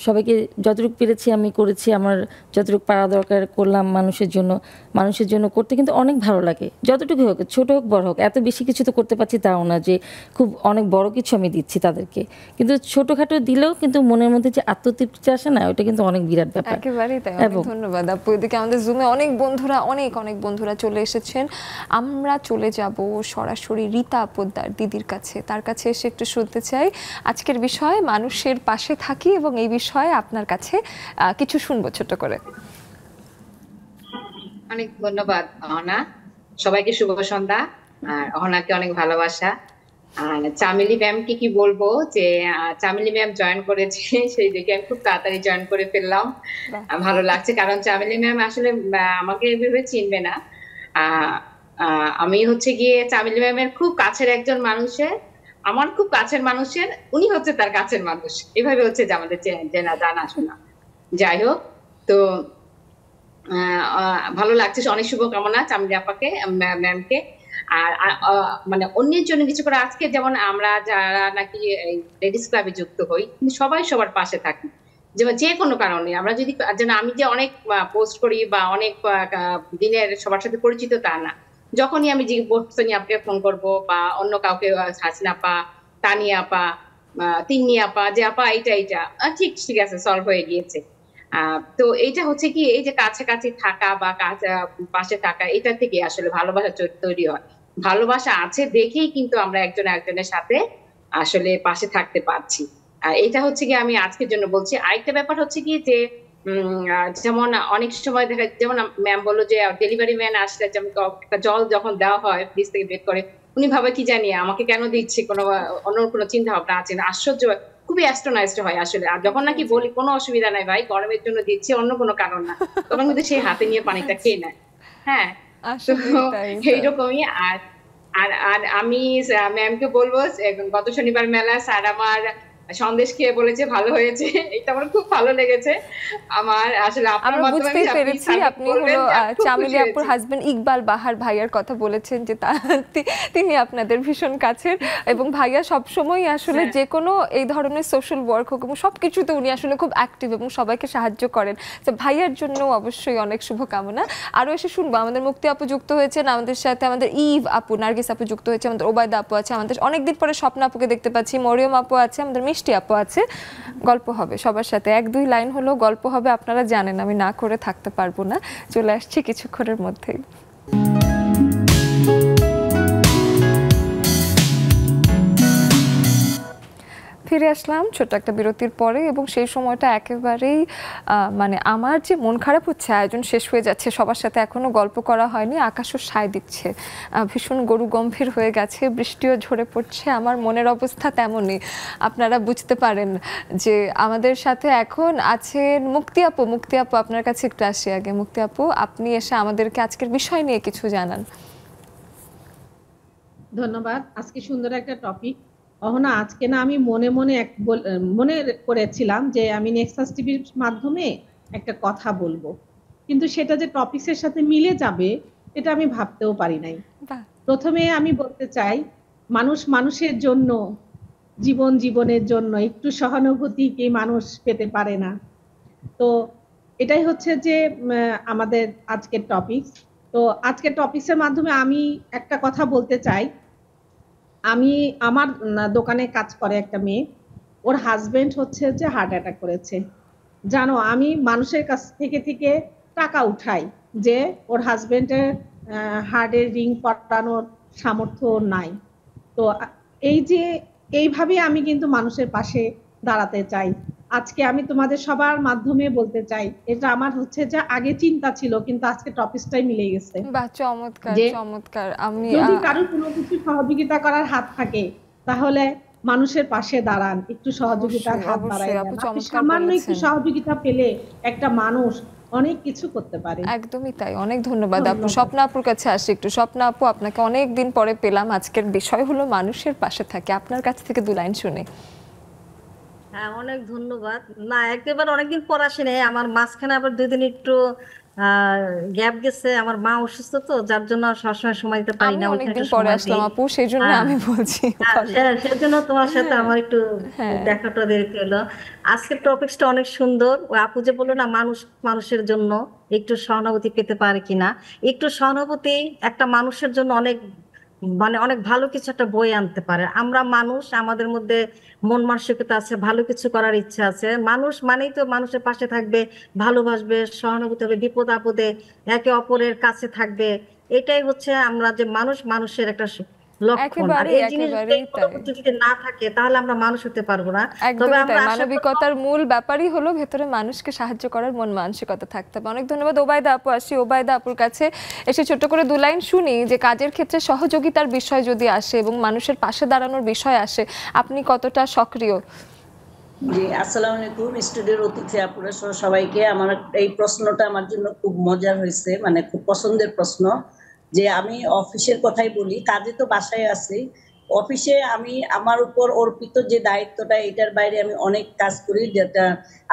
সবাইকে যতটুকু পেরেছি আমি করেছি, আমার যতটুকু পারা দরকার করলাম মানুষের জন্য করতে কিন্তু অনেক ভালো লাগে। যতটুকু হোক, ছোট হোক বড় হোক, এত বেশি কিছু তো করতে পারছি তাও না যে খুব অনেক বড় কিছু আমি দিচ্ছি তাদেরকে, কিন্তু ছোটোখাটো দিলেও কিন্তু মনের মধ্যে যে আত্মতৃপ্তি আসে না, ওটা কিন্তু অনেক বিরাট ব্যাপার। একেবারেই তাই। ধন্যবাদ আপু। এদিকে আমাদের জুমে অনেক বন্ধুরা চলে এসেছেন। আমরা চলে যাব সরাসরি রীতা পোদ্দার দিদির কাছে, তার কাছে এসে একটু শুনতে চাই আজকের বিষয় মানুষের পাশে থাকি, এবং এই বিষয়ে আপনার কাছে কিছু শুনবো ছোট করে। অনেক ধন্যবাদ অহনা, সবাইকে শুভ সন্ধ্যা। আর অহনাকে অনেক ভালোবাসা। আর চামেলি ম্যামকে কি বলবো যে চামেলি ম্যাম জয়েন করেছে, সেই দেখে আমি খুব তাড়াতাড়ি জয়েন করে ফেললাম, ভালো লাগছে। কারণ চামেলি ম্যাম আসলে আমাকে এভাবে চিনবে না। আমি হচ্ছে গিয়ে চামেলি ম্যামের খুব কাছের একজন মানুষের, আমার খুব কাছের মানুষের, উনি হচ্ছে তার কাছের মানুষ, এভাবে হচ্ছে যে আমাদের জানাশোনা। যাই হোক, তো ভালো লাগছে, অনেক শুভকামনা চামেলি আপাকে, ম্যামকে। আর মানে অন্যের জন্য কিছু করে, আজকে যেমন আমরা যারা নাকি লেডিস ক্লাবে যুক্ত হই, কিন্তু সবাই সবার পাশে থাকি, যেমন যে কোনো কারণে আমরা যদি, যেন আমি যে অনেক পোস্ট করি বা অনেক দিনের সবার সাথে পরিচিত তা না, যখনই আমি বসনি আপনাকে ফোন করব বা অন্য কাউকে, হাসিনা আপা, তানিয়া আপা, তিন্নি আপা, যে আপা এইটা ঠিক ঠিক আছে, সলভ হয়ে গিয়েছে। তো এইটা হচ্ছে কি, এই যে কাছাকাছি থাকা বা পাশে থাকা, এটা থেকে আসলে ভালোবাসা তৈরি হয়। ভালোবাসা আছে দেখেই কিন্তু আমরা একজন একজনের সাথে আসলে পাশে থাকতে পারছি। আর এটা হচ্ছে কি আমি আজকের জন্য বলছি। আরেকটা ব্যাপার হচ্ছে কি যে যেমন অনেক সময় দেখা, যেমন ম্যাম বললো যে ডেলিভারি ম্যান আসলে যেমন একটা জল যখন দেওয়া হয় ফ্রিজ থেকে বের করে, উনি ভাবে কি জানি আমাকে কেন দিচ্ছে, কোনো অন্য কোনো চিন্তা ভাবনা আছে না। আশ্চর্য, খুবই অ্যাস্ট্রোনাইজড হয় আসলে। আর যখন নাকি বলি কোনো অসুবিধা নাই ভাই, গরমের জন্য দিচ্ছি, অন্য কোনো কারণ না, তখন কিন্তু সেই হাতে নিয়ে পানিটা খেয়ে নেয়। হ্যাঁ, তো এইরকমই। আর আর আর আমি ম্যামকে বলবো, গত শনিবার মেলা স্যার আমার সন্দেশ খেয়ে বলেছে ভালো হয়েছে, এটা আমার খুব ভালো লেগেছে। আমার আসলে আপনার আমরা মাধ্যমে বুঝতেই পেরেছি আপনি হলো চামেলি আপুর হাজবেন্ড ইকবাল বাহার ভাইয়ার কথা বলেছেন, যে তিনি আপনাদের ভীষণ কাছের, এবং ভাইয়া সবসময় আসলে যে কোনো এই ধরনের সোশ্যাল ওয়ার্ক হোক এবং সবকিছুতে উনি আসলে খুব অ্যাক্টিভ এবং সবাইকে সাহায্য করেন। তো ভাইয়ার জন্য অবশ্যই অনেক শুভকামনা। আরও এসে শুনবো, আমাদের মুক্তি আপু যুক্ত হয়েছেন আমাদের সাথে, আমাদের ইভ আপু, নার্গিস আপু যুক্ত হয়েছে, আমাদের ওবায়দা আপু আছে, আমাদের অনেকদিন পরে স্বপ্না আপুকে দেখতে পাচ্ছি, মরিয়ম আপু আছে, আমাদের মিষ্টি আপু আছে। গল্প হবে সবার সাথে, 1-2 লাইন হলো গল্প হবে, আপনারা জানেন আমি না করে থাকতে পারবো না। চলে আসছি কিছুক্ষণের মধ্যেই। ফিরে আসলাম ছোট্ট একটা বিরতির পরে, এবং সেই সময়টা একেবারেই মানে আমার যে মন খারাপ হচ্ছে, আয়োজন শেষ হয়ে যাচ্ছে, সবার সাথে এখনো গল্প করা হয়নি, আকাশও সায় দিচ্ছে, ভীষণ গরু গম্ভীর হয়ে গেছে, বৃষ্টিও ঝরে পড়ছে, আমার মনের অবস্থা তেমনই। আপনারা বুঝতে পারেন যে আমাদের সাথে এখন আছেন মুক্তি আপু। মুক্তি আপু, আপনার কাছে একটু আসি আগে। মুক্তি আপু, আপনি এসে আমাদেরকে আজকের বিষয় নিয়ে কিছু জানান। ধন্যবাদ। আজকে সুন্দর একটা টপিক। অহনা, আজকে না আমি মনে করেছিলাম যে আমি নেক্সাস টিভির মাধ্যমে একটা কথা বলবো, কিন্তু সেটা যে টপিক্সের সাথে মিলে যাবে এটা আমি ভাবতেও পারি নাই। প্রথমে আমি বলতে চাই, মানুষ মানুষের জন্য, জীবনের জন্য একটু সহানুভূতি কি মানুষ পেতে পারে না? তো এটাই হচ্ছে যে আমাদের আজকের টপিকস। তো আজকের টপিক্সের মাধ্যমে আমি একটা কথা বলতে চাই। আমার দোকানে কাজ করে একটা মেয়ে, ওর হাজবেন্ড হচ্ছে যে হার্ট অ্যাটাক করেছে। জানো, আমি মানুষের কাছ থেকে টাকা উঠাই যে ওর হাজবেন্ডের হার্টের রিং পরানোর সামর্থ্য নাই। তো এইভাবে আমি কিন্তু মানুষের পাশে দাঁড়াতে চাই। আজকে আমি তোমাদের সবার মাধ্যমে বলতে চাই, এটা আমার হচ্ছে যে আগে চিন্তা ছিল, কিন্তু আজকে টপিকটাই মিলে গেছে। বাহ, চমৎকার চমৎকার। আমি যদি কারোর কোনো কিছু সহযোগিতা করার হাত থাকে তাহলে মানুষের পাশে দাঁড়ান, একটু সহযোগিতার হাত বাড়ায় দেন। সামান্য একটু সহযোগিতা পেলে একটা মানুষ অনেক কিছু করতে পারে। একদমই তাই। অনেক ধন্যবাদ আপু। স্বপ্না আপুর কাছে আসি একটু। স্বপ্না আপু, আপনাকে অনেক দিন পরে পেলাম। আজকের বিষয় হলো মানুষের পাশে থাকে, আপনার কাছ থেকে 2 লাইন শুনে। হ্যাঁ, অনেক ধন্যবাদ। না, একেবারে অনেকদিন পর আসি নাই, আমার মাঝখানে আবার 2 দিন একটু গ্যাপ গেছে, আমার মা অসুস্থ, তো যার জন্য সবসময় সময় দিতে পারি না। অনেকদিন পরে আসলাম আপু, সেই জন্য আমি বলছি। সেজন্য তোমার সাথে আমার একটু দেখাটা দেরি হলো। আজকের টপিকসটা অনেক সুন্দর। ওই আপু যে বললো না, মানুষ মানুষের জন্য একটু সহানুভূতি পেতে পারে কিনা, একটু সহানুভূতি একটা মানুষের জন্য অনেক ভালো কিছু একটা বই আনতে পারে। আমরা মানুষ, আমাদের মধ্যে মন মানসিকতা আছে, ভালো কিছু করার ইচ্ছা আছে। মানুষ মানেই তো মানুষের পাশে থাকবে, ভালোবাসবে, সহানুভূতি হবে, বিপদ আপদে একে অপরের কাছে থাকবে। এটাই হচ্ছে আমরা যে মানুষ, মানুষের একটা লক্ষণ। আর এই জিনিসটা যদি না থাকে তাহলে আমরা মানুষ হতে পারবো না। তবে মানবিকতার মূল ব্যাপারই হলো ভেতরে মানুষকে সাহায্য করার মন মানসিকতা থাকতে হবে। অনেক ধন্যবাদ। ওবায়দা আপু আসি। ওবায়দা আপুর কাছে এসে ছোট্ট করে 2 লাইন শুনি, যে কাজের ক্ষেত্রে সহযোগিতার বিষয় যদি আসে এবং মানুষের পাশে দাঁড়ানোর বিষয় আসে, আপনি কতটা সক্রিয়? জি, আসসালামু আলাইকুম স্টুডিওর অতিথি আপুরা সবাইকে। আমার এই প্রশ্নটা আমার জন্য খুব মজার হয়েছে, মানে খুব পছন্দের প্রশ্ন। যে আমি অফিসের কথাই বলি, কাজে তো বাসায় আছি, অফিসে আমি আমার উপর অর্পিত যে দায়িত্বটা, এটার বাইরে আমি অনেক কাজ করি, যেটা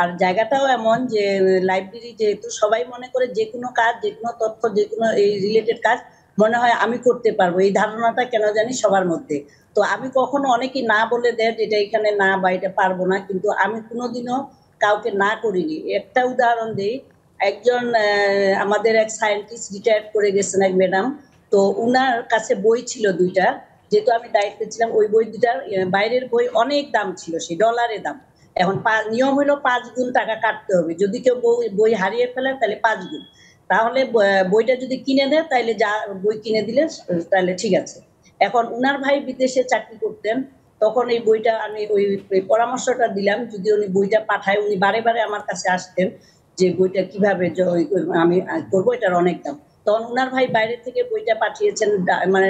আর জায়গাটাও এমন যে লাইব্রেরি, যেহেতু সবাই মনে করে যে কোনো কাজ, যে কোনো তথ্য, যে কোনো এই রিলেটেড কাজ মনে হয় আমি করতে পারবো, এই ধারণাটা কেন জানি সবার মধ্যে। তো আমি কখনো অনেকেই না বলে দেয় যেটা এখানে না বা এটা পারবো না, কিন্তু আমি কোনোদিনও কাউকে না করিনি। একটা উদাহরণ দিই, একজন আমাদের এক সায়েন্টিস্ট রিটায়ার্ড করে গেছেন, এক ম্যাডাম, তো উনার কাছে বই ছিল 2টা, যেহেতু আমি দায়িত্বে ছিলাম ওই বই 2টার বাইরের বই অনেক দাম ছিল, সেই ডলারে দাম। এখন নিয়ম হলো 5 গুণ টাকা কাটতে হবে, যদি কেউ বই হারিয়ে ফেলে তাহলে 5 গুণ, তাহলে বইটা যদি কিনে দেয় তাহলে যা বই কিনে দিলে তাহলে ঠিক আছে। এখন উনার ভাই বিদেশে চাকরি করতেন, তখন এই বইটা আমি ওই পরামর্শটা দিলাম, যদি উনি বইটা পাঠায়, উনি বারে বারে আমার কাছে আসতেন যে বইটা কিভাবে আমি করবো, এটার অনেক দাম। তখন উনার ভাই বাইরে থেকে বইটা পাঠিয়েছেন, মানে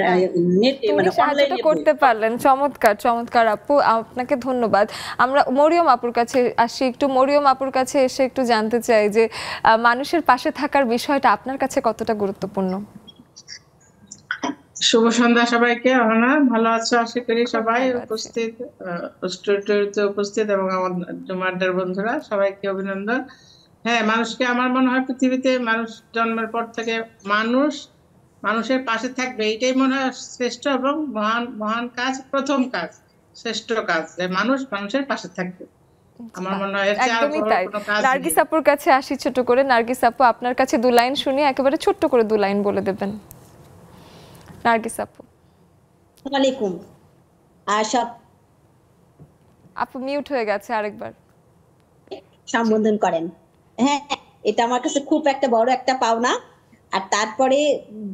নেটে, মানে অনলাইনে করতে পারলেন। চমৎকার চমৎকার আপু, আপনাকে ধন্যবাদ। আমরা মরিয়ম আপুর কাছে আসি একটু। মরিয়ম আপুর কাছে এসে একটু জানতে চাই যে মানুষের পাশে থাকার বিষয়টা আপনার কাছে কতটা গুরুত্বপূর্ণ। শুভ সন্ধ্যা সবাইকে। অহনা, ভালো আছো আশা করি সবাই উপস্থিত, স্টুডিওতে উপস্থিত এবং আমার জুমারদার বন্ধুরা, সবাইকে অভিনন্দন। হ্যাঁ, মানুষকে, আমার মনে হয় পৃথিবীতে মানুষ জন্মের পর থেকে মানুষের পাশে থাকবে, এটাই মনে হয় শ্রেষ্ঠ এবং মহান কাজ, প্রথম কাজ, শ্রেষ্ঠ কাজ, যে মানুষের পাশে থাকবে। আমার মনে হয় একদমই তাই। নার্গিস আপুর কাছে আসি ছোট করে। নার্গিস আপু, আপনার কাছে 2 লাইন শুনি, একেবারে ছোট্ট করে 2 লাইন বলে দেবেন। নার্গিস আপু। আসসালামু আলাইকুম। আপু মিউট হয়ে গেছে, আরেকবার সম্বোধন করেন। হ্যাঁ, এটা আমার কাছে খুব একটা বড় একটা পাওনা। আর তারপরে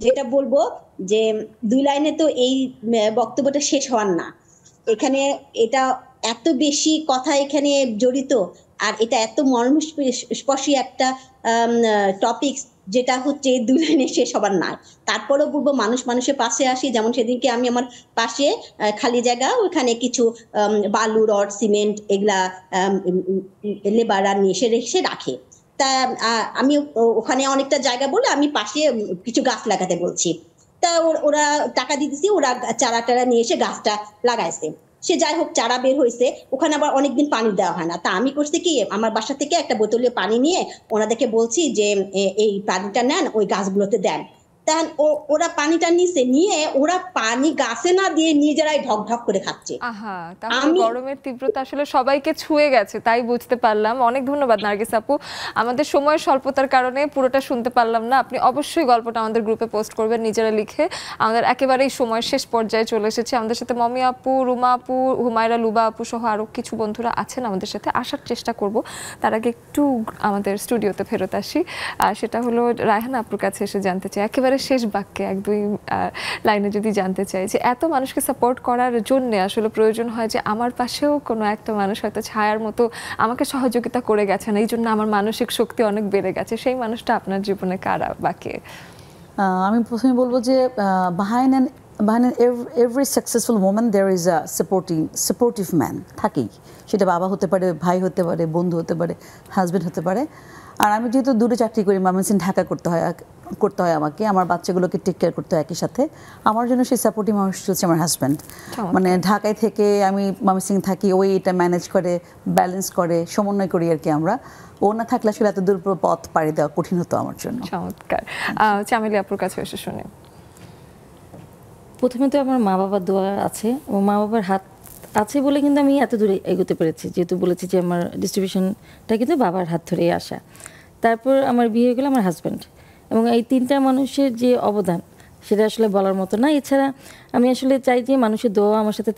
যেটা বলবো যে 2 লাইনে তো এই বক্তব্যটা শেষ হওয়ার না, এখানে এটা এত বেশি কথা এখানে জড়িত, আর এটা এত মর্মস্পর্শী একটা টপিকস, যেটা হচ্ছে 2 লাইনে শেষ হবার না। তারপরেও বলবো মানুষের পাশে আসি। যেমন সেদিনকে আমি আমার পাশে খালি জায়গা, ওখানে কিছু বালু, রড, সিমেন্ট এগুলা লেবাররা নিয়ে এসে রাখে। তা আমি ওখানে অনেকটা জায়গা বলে আমি পাশে কিছু গাছ লাগাতে বলছি। তা ওরা টাকা দিতেছি, ওরা চারা নিয়ে এসে গাছটা লাগাইছে। সে যাই হোক, চারা বের হয়েছে, ওখানে আবার অনেকদিন পানি দেওয়া হয় না। তা আমি করছি কি, আমার বাসা থেকে একটা বোতলে পানি নিয়ে ওনাদেরকে বলছি যে এই পানিটা নেন, ওই গাছগুলোতে দেন। তখন ওরা পানিটা নিয়ে ওরা পানি গাছে না দিয়ে নিজেরাই ঢক ঢক করে খাচ্ছে। তাহলে গরমের তীব্রতা আসলে সবাইকে ছুঁয়ে গেছে, তাই বুঝতে পারলাম। অনেক ধন্যবাদ নার্গিস আপু। আমাদের সময়ের স্বল্পতার কারণে পুরোটা শুনতে পারলাম না। আপনি অবশ্যই গল্পটা আমাদের গ্রুপে পোস্ট করবেন নিজেরা লিখে। আমাদের একেবারেই সময়ের শেষ পর্যায়ে চলে এসেছে। আমাদের সাথে মমি আপু, রুমা আপু, হুমায়রা, লুবা আপু সহ আরো কিছু বন্ধুরা আছেন আমাদের সাথে, আসার চেষ্টা করব। তার আগে একটু আমাদের স্টুডিওতে ফেরত আসি। সেটা হলো রায়হানা আপুর কাছে এসে জানতে চাই, একেবারে শেষ বাক্যে 1-2 লাইনে যদি জানতে চাই যে এত মানুষকে সাপোর্ট করার জন্য আসলে প্রয়োজন হয় যে আমার পাশেও কোনো একটা মানুষ হয়তো ছায়ার মতো আমাকে সহযোগিতা করে গেছেন, এই জন্য আমার মানসিক শক্তি অনেক বেড়ে গেছে। সেই মানুষটা আপনার জীবনে কারা বাকি? আমি প্রথমে বলবো যে behind every successful woman there is a supportive man থাকেই। সেটা বাবা হতে পারে, ভাই হতে পারে, বন্ধু হতে পারে, হাজবেন্ড হতে পারে। আর আমি যেহেতু দূরে চাকরি করি, ময়মনসিংহ ঢাকা করতে হয় আমাকে, আমার বাচ্চাগুলোকে টেক কেয়ার করতে হয় একই সাথে। আমার জন্য সেই সাপোর্টিভ মানুষ হচ্ছে আমার হাজব্যান্ড। মানে ঢাকায় থেকে আমি ময়মনসিংহ থাকি, ওই এটা ম্যানেজ করে, ব্যালেন্স করে, সমন্বয় করি আর কি আমরা। ও না থাকলে আসলে এত দূর পথ পাড়ি দেওয়া কঠিন হতো আমার জন্য। চমৎকার। চামেলি আপুর কাছে এসে শুনে। প্রথমে তো আমার মা বাবার দোয়া আছে, ও মা বাবার হাত আছে বলে কিন্তু আমি এত দূরে এগোতে পেরেছি। যেহেতু বলেছি যে আমার ডিস্ট্রিবিউশনটা কিন্তু বাবার হাত ধরেই আসা। তারপর আমার বিয়ে হয়ে গেল আমার হাজব্যান্ড, এবং এই 3টা মানুষের যে অবদান সেটা আসলে বলার মতো না। এছাড়া আমি আসলে চাই যে মানুষের দোয়া আমার সাথে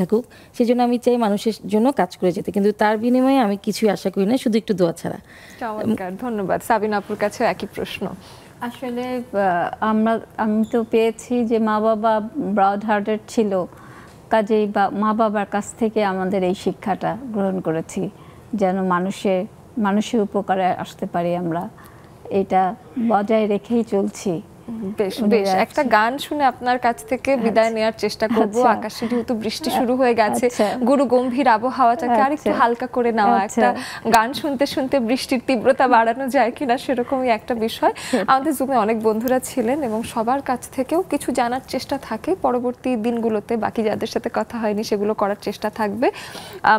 থাকুক, সেই জন্য আমি চাই মানুষের জন্য কাজ করে যেতে, কিন্তু তার বিনিময়ে আমি কিছুই আশা করি না, শুধু একটু দোয়া ছাড়া। চমৎকার, ধন্যবাদ। সাবিনা আপুর কাছে একই প্রশ্ন। আসলে আমি তো পেয়েছি যে মা বাবা ব্রড হার্টেড ছিল, কাজেই মা বাবার কাছ থেকে আমাদের এই শিক্ষাটা গ্রহণ করেছি, যেন মানুষের উপকারে আসতে পারি আমরা, এটা বজায় রেখেই চলছি। বেশ একটা গান শুনে আপনার কাছ থেকে বিদায় নেওয়ার চেষ্টা করব। আকাশে যেহেতু বৃষ্টি শুরু হয়ে গেছে, গুরু গম্ভীর আবহাওয়াটাকে আরেকটু হালকা করে নেওয়া, একটা গান শুনতে শুনতে বৃষ্টির তীব্রতা বাড়ানো যায় কিনা সেরকমই একটা বিষয়। আমাদের জুমে অনেক বন্ধুরা ছিলেন এবং সবার কাছ থেকেও কিছু জানার চেষ্টা থাকে। পরবর্তী দিনগুলোতে বাকি যাদের সাথে কথা হয়নি সেগুলো করার চেষ্টা থাকবে।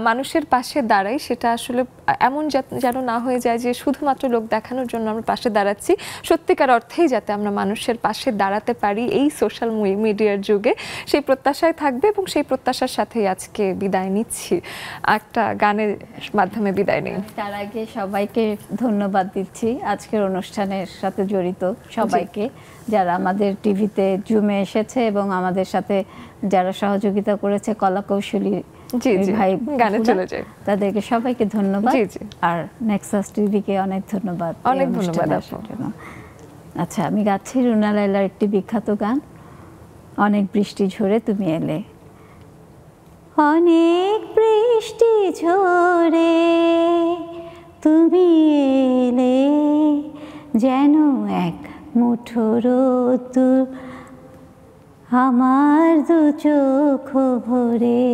মানুষের পাশে দাঁড়াই, সেটা আসলে এমন যেন না হয়ে যায় যে শুধুমাত্র লোক দেখানোর জন্য আমরা পাশে দাঁড়াচ্ছি, সত্যিকার অর্থেই যাতে আমরা মানুষ মানুষের পাশে দাঁড়াতে পারি এই সোশ্যাল মিডিয়ার যুগে, সেই প্রত্যাশায় থাকবে এবং সেই প্রত্যাশার সাথেই আজকে বিদায় নিচ্ছি। একটা গানের মাধ্যমে বিদায় নিই। তার আগে সবাইকে ধন্যবাদ দিচ্ছি আজকের অনুষ্ঠানের সাথে জড়িত সবাইকে, যারা আমাদের টিভিতে জুমে এসেছে এবং আমাদের সাথে যারা সহযোগিতা করেছে, কলা কৌশলী ভাই গানে চলে যায়, তাদেরকে সবাইকে ধন্যবাদ। আর নেক্সাস টিভিকে অনেক ধন্যবাদ। অনেক ধন্যবাদ। আচ্ছা, আমি গাচ্ছি রুনা লায়লার একটি বিখ্যাত গান, অনেক বৃষ্টি ঝরে তুমি এলে। অনেক বৃষ্টি ঝরে তুমি এলে, যেন এক মুঠো রোদ্দুর আমার দু চোখ ভরে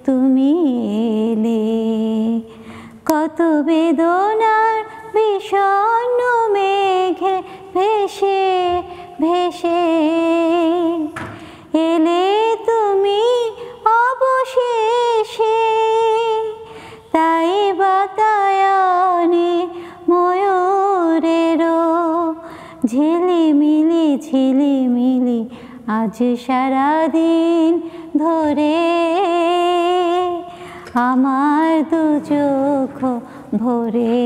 তুমি এলে। কত বেদনার বিষণ্ণ মেঘে ভেসে ভেসে এলে তুমি অবশেষে, তাই বাতায়নে ময়ূরেরও ঝিলিমিলি ঝিলিমিলি আজ সারাদিন ধরে আমার দু চোখ ভরে।